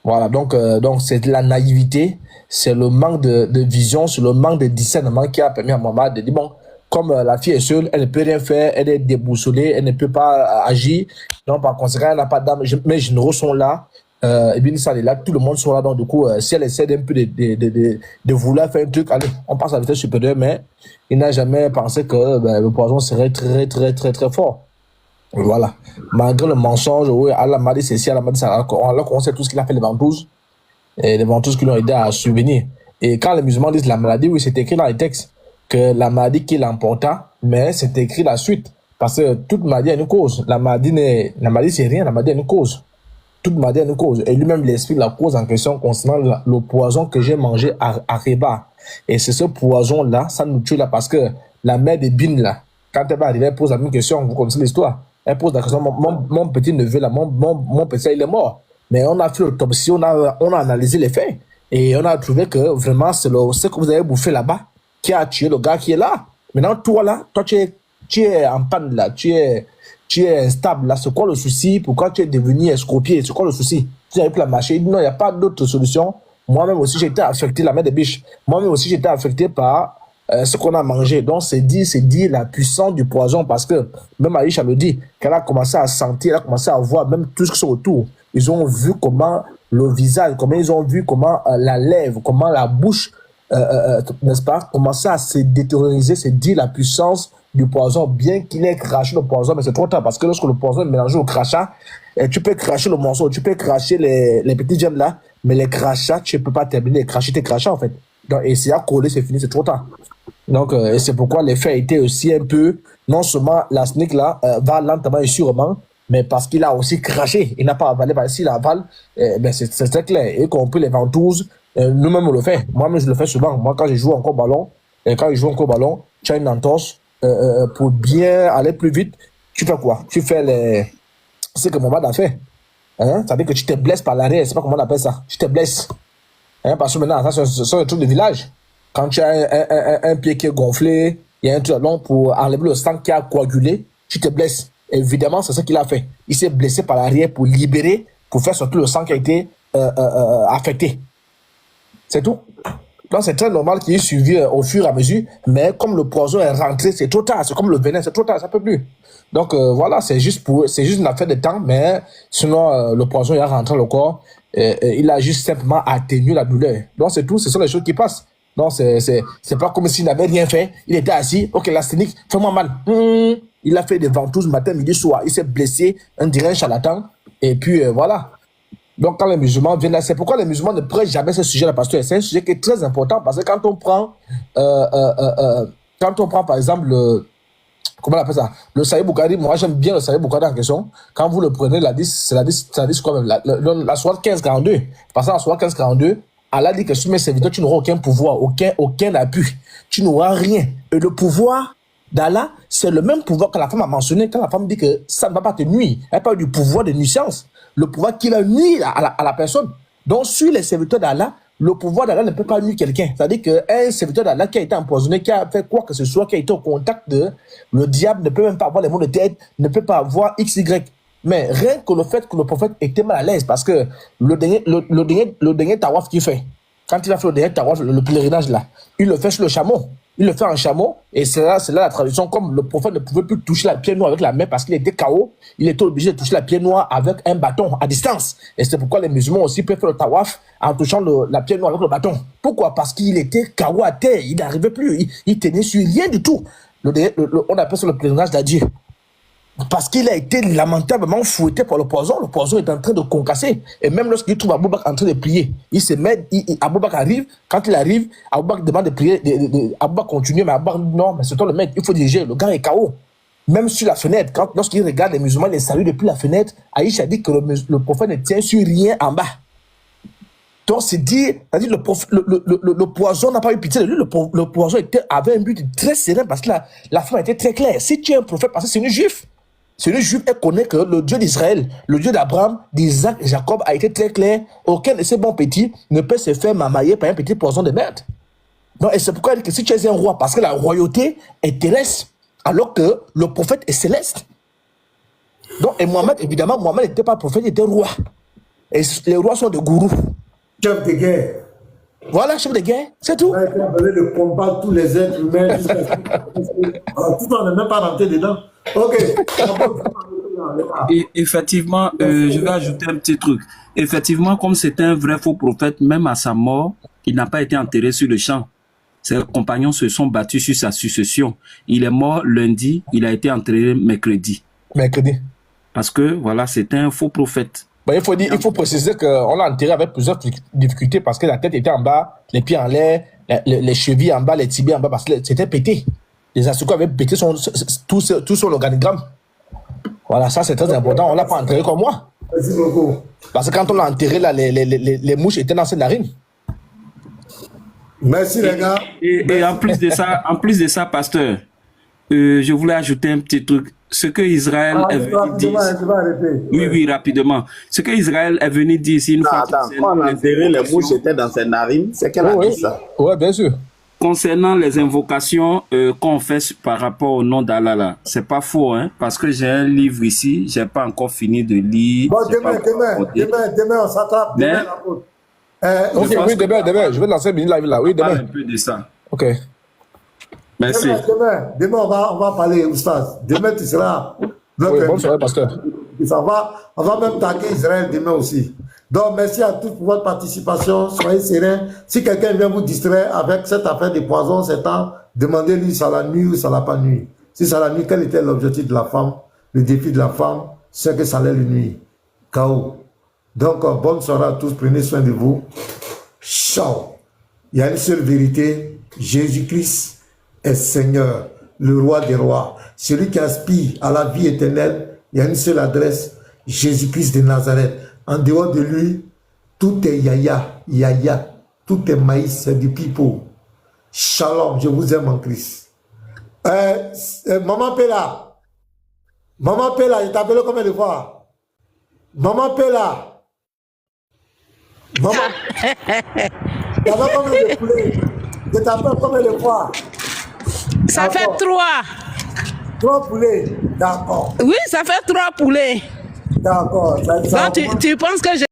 Voilà, donc c'est de la naïveté, c'est le manque de vision, c'est le manque de discernement qui a permis à Mohamed de dire bon, comme la fille est seule, elle ne peut rien faire, elle est déboussolée, elle ne peut pas agir, donc par conséquent, elle n'a pas d'âme, mes généraux sont là, et bien ça est là, tout le monde sont là, donc du coup, si elle essaie un peu de vouloir faire un truc, allez, on passe à la vitesse supérieure, mais il n'a jamais pensé que le poison serait très, très, très, très fort. Voilà. Malgré le mensonge, oui, Allah m'a dit ceci, Allah m'a dit ça, alors qu'on sait tout ce qu'il a fait les ventouses, et les ventouses qui l'ont aidé à survenir. Et quand les musulmans disent la maladie, oui, c'est écrit dans les textes que la maladie qui l'emporta, mais c'est écrit la suite. Parce que toute maladie a une cause. La maladie c'est rien, la maladie a une cause. Toute maladie a une cause. Et lui-même, il explique la cause en question concernant le poison que j'ai mangé à Reba. Et c'est ce poison-là, ça nous tue là, parce que la mère de Bin, là, quand elle va arriver, elle pose la même question, vous connaissez l'histoire. Elle pose la question, mon petit neveu, là, mon petit, il est mort. Mais on a fait l'autopsie, on a analysé les faits. Et on a trouvé que vraiment, c'est ce que vous avez bouffé là-bas qui a tué le gars qui est là. Maintenant, toi là, tu es en panne là, tu es instable là. C'est quoi le souci? Pourquoi tu es devenu escropié? C'est quoi le souci? Tu n'arrives plus à marcher. Il dit non, il n'y a pas d'autre solution. Moi-même aussi, j'ai été affecté, la mère des biches. Moi-même aussi, j'ai été affecté par ce qu'on a mangé. Donc, c'est dit la puissance du poison parce que même Aïcha le dit, qu'elle a commencé à sentir, elle a commencé à voir même tout ce qui est autour. Ils ont vu comment le visage, comment ils ont vu comment la lèvre, comment la bouche, n'est-ce pas, commencer à se détérioriser, c'est dire la puissance du poison, bien qu'il ait craché le poison, mais c'est trop tard, parce que lorsque le poison est mélangé au crachat, tu peux cracher le morceau, tu peux cracher les petits gemmes là, mais les crachats, tu ne peux pas terminer, cracher tes crachats en fait. Donc, et c'est à coller, c'est fini, c'est trop tard. Donc, et c'est pourquoi l'effet était aussi un peu, non seulement la snake là, va lentement et sûrement, mais parce qu'il a aussi craché, il n'a pas avalé, parce que s'il avale, ben c'est très clair, y compris les ventouses, nous-mêmes on le fait. Moi-même je le fais souvent. Moi quand je joue encore ballon, tu as une entorse, pour bien aller plus vite, tu fais quoi? Tu fais ce que Mohamed a fait. Hein? Ça veut dire que tu te blesses par l'arrière, c'est pas comment on appelle ça. Tu te blesses. Hein? Parce que maintenant, ça c'est un truc de village. Quand tu as un pied qui est gonflé, il y a un truc long pour enlever le sang qui a coagulé, tu te blesses. Évidemment, c'est ce qu'il a fait. Il s'est blessé par l'arrière pour libérer, pour faire sortir le sang qui a été affecté. C'est tout. Donc c'est très normal qu'il ait suivi au fur et à mesure, mais comme le poison est rentré, c'est trop tard. C'est comme le venin, c'est trop tard, ça peut plus. Donc voilà, c'est juste une affaire de temps, mais sinon le poison est rentré dans le corps, il a juste simplement atténué la douleur. Donc c'est tout, ce sont les choses qui passent. Donc c'est pas comme s'il n'avait rien fait, il était assis, ok, l'asthénique, fais-moi mal. Il a fait des ventouses matin, midi, soir, il s'est blessé, on dirait un charlatan, et puis voilà. Donc, quand les musulmans viennent là, c'est pourquoi les musulmans ne prêtent jamais ce sujet-là, parce que c'est un sujet qui est très important, parce que quand on prend, par exemple, comment on appelle ça? Le Sahih Bukhari, moi j'aime bien le Sahih Bukhari en question. Quand vous le prenez, c'est la 10 quoi même, la sourate 1542. Parce que la sourate 1542, Allah dit que sur mes serviteurs, tu n'auras aucun pouvoir, aucun appui. Tu n'auras rien. Et le pouvoir d'Allah, c'est le même pouvoir que la femme a mentionné quand la femme dit que ça ne va pas te nuire. Elle parle du pouvoir de nuisance. Le pouvoir qui va nuire à la personne. Donc, sur les serviteurs d'Allah, le pouvoir d'Allah ne peut pas nuire quelqu'un. C'est-à-dire qu'un serviteur d'Allah qui a été empoisonné, qui a fait quoi que ce soit, qui a été au contact de le diable, ne peut même pas avoir les mots de tête, ne peut pas avoir XY. Mais rien que le fait que le prophète était mal à l'aise, parce que le dernier tawaf qu'il fait, quand il a fait le dernier tawaf, le pèlerinage là, il le fait sur le chameau. Il le fait en chameau, et c'est là la traduction, comme le prophète ne pouvait plus toucher la pierre noire avec la main parce qu'il était KO, il était obligé de toucher la pierre noire avec un bâton à distance. Et c'est pourquoi les musulmans aussi peuvent faire le tawaf en touchant la pierre noire avec le bâton. Pourquoi? Parce qu'il était KO à terre, il n'arrivait plus, il tenait sur rien du tout. On appelle ça le pèlerinage d'Adieu. Parce qu'il a été lamentablement fouetté par le poison est en train de concasser. Et même lorsqu'il trouve Abou Bakr en train de prier, il se met, Abou Bakr arrive, quand il arrive, Abou Bakr demande de prier, Abou Bakr continue, mais Abou Bakr dit non, mais c'est toi le maître, il faut diriger, le gars est KO. même sur la fenêtre, lorsqu'il regarde les musulmans, les saluent depuis la fenêtre, Aïcha dit que le prophète ne tient sur rien en bas. Donc, c'est dire, le poison n'a pas eu pitié de lui, le poison avait un but très serein parce que la femme était très claire. Si tu es un prophète, parce que c'est une juive, elle connaît que le Dieu d'Israël, le Dieu d'Abraham, d'Isaac et Jacob a été très clair. Aucun de ces bons petits ne peut se faire mamailler par un petit poison de merde. Donc, et c'est pourquoi elle dit que si tu es un roi, parce que la royauté est terrestre, alors que le prophète est céleste. Donc, et Mohamed, évidemment, Mohamed n'était pas prophète, il était roi. Et les rois sont des gourous. Chef de guerre. Voilà, chef de guerre, c'est tout. Le combat, tous les êtres humains, tout on n'est même pas rentré dedans. Ok. Et effectivement, je vais ajouter un petit truc. Effectivement, comme c'était un vrai faux prophète, même à sa mort, il n'a pas été enterré sur le champ. Ses compagnons se sont battus sur sa succession. Il est mort lundi, il a été enterré mercredi. Mercredi. Parce que, voilà, c'était un faux prophète. Bah, il faut préciser qu'on l'a enterré avec plusieurs difficultés parce que la tête était en bas, les pieds en l'air, les chevilles en bas, les tibias en bas, parce que c'était pété. Les assoukos avaient pété tout son organigramme. Voilà, ça c'est très important. On l'a pas enterré comme moi. Merci beaucoup. Parce que quand on l'a enterré, là, les mouches étaient dans ses narines. Merci les gars. Et en plus de ça, pasteur, je voulais ajouter un petit truc. Ce que Israël est venu dire. Oui, rapidement. Ce que Israël est venu dire ici une fois. Attends, quand on a enterré les mouches étaient dans ses narines, c'est qu'elle a dit ça. Oui, bien sûr. Concernant les invocations qu'on fait par rapport au nom d'Allah, là, c'est pas faux, hein, parce que j'ai un livre ici, j'ai pas encore fini de lire. Bon, demain, on s'attrape. Demain, oui, demain, je vais lancer une live là. Oui, demain. Un peu de ça. Ok. Merci. Demain, on va parler, Oustaz. Demain, tu seras. Oui, bonne soirée, pasteur. On va même taguer Israël demain aussi. Donc, merci à tous pour votre participation. Soyez sereins. Si quelqu'un vient vous distraire avec cette affaire de poison, c'est temps, demandez-lui ça la nuit ou ça l'a pas nuit. Si ça la nuit, quel était l'objectif de la femme? Le défi de la femme, c'est que ça allait le nuit. K.O. Donc, bonne soirée à tous. Prenez soin de vous. Ciao. Il y a une seule vérité. Jésus-Christ est Seigneur, le roi des rois. Celui qui aspire à la vie éternelle, il y a une seule adresse. Jésus-Christ de Nazareth. En dehors de lui, tout est yaya, tout est maïs, c'est du pipeau. Shalom, je vous aime en Christ. Maman Pella, je t'appelle combien de fois? Maman Pella, maman, t'appelles combien de poulets? Je t'appelle combien de fois? Ça fait 3. 3 poulets, d'accord. Oui, ça fait 3 poulets. D'accord. Donc, tu penses que j'ai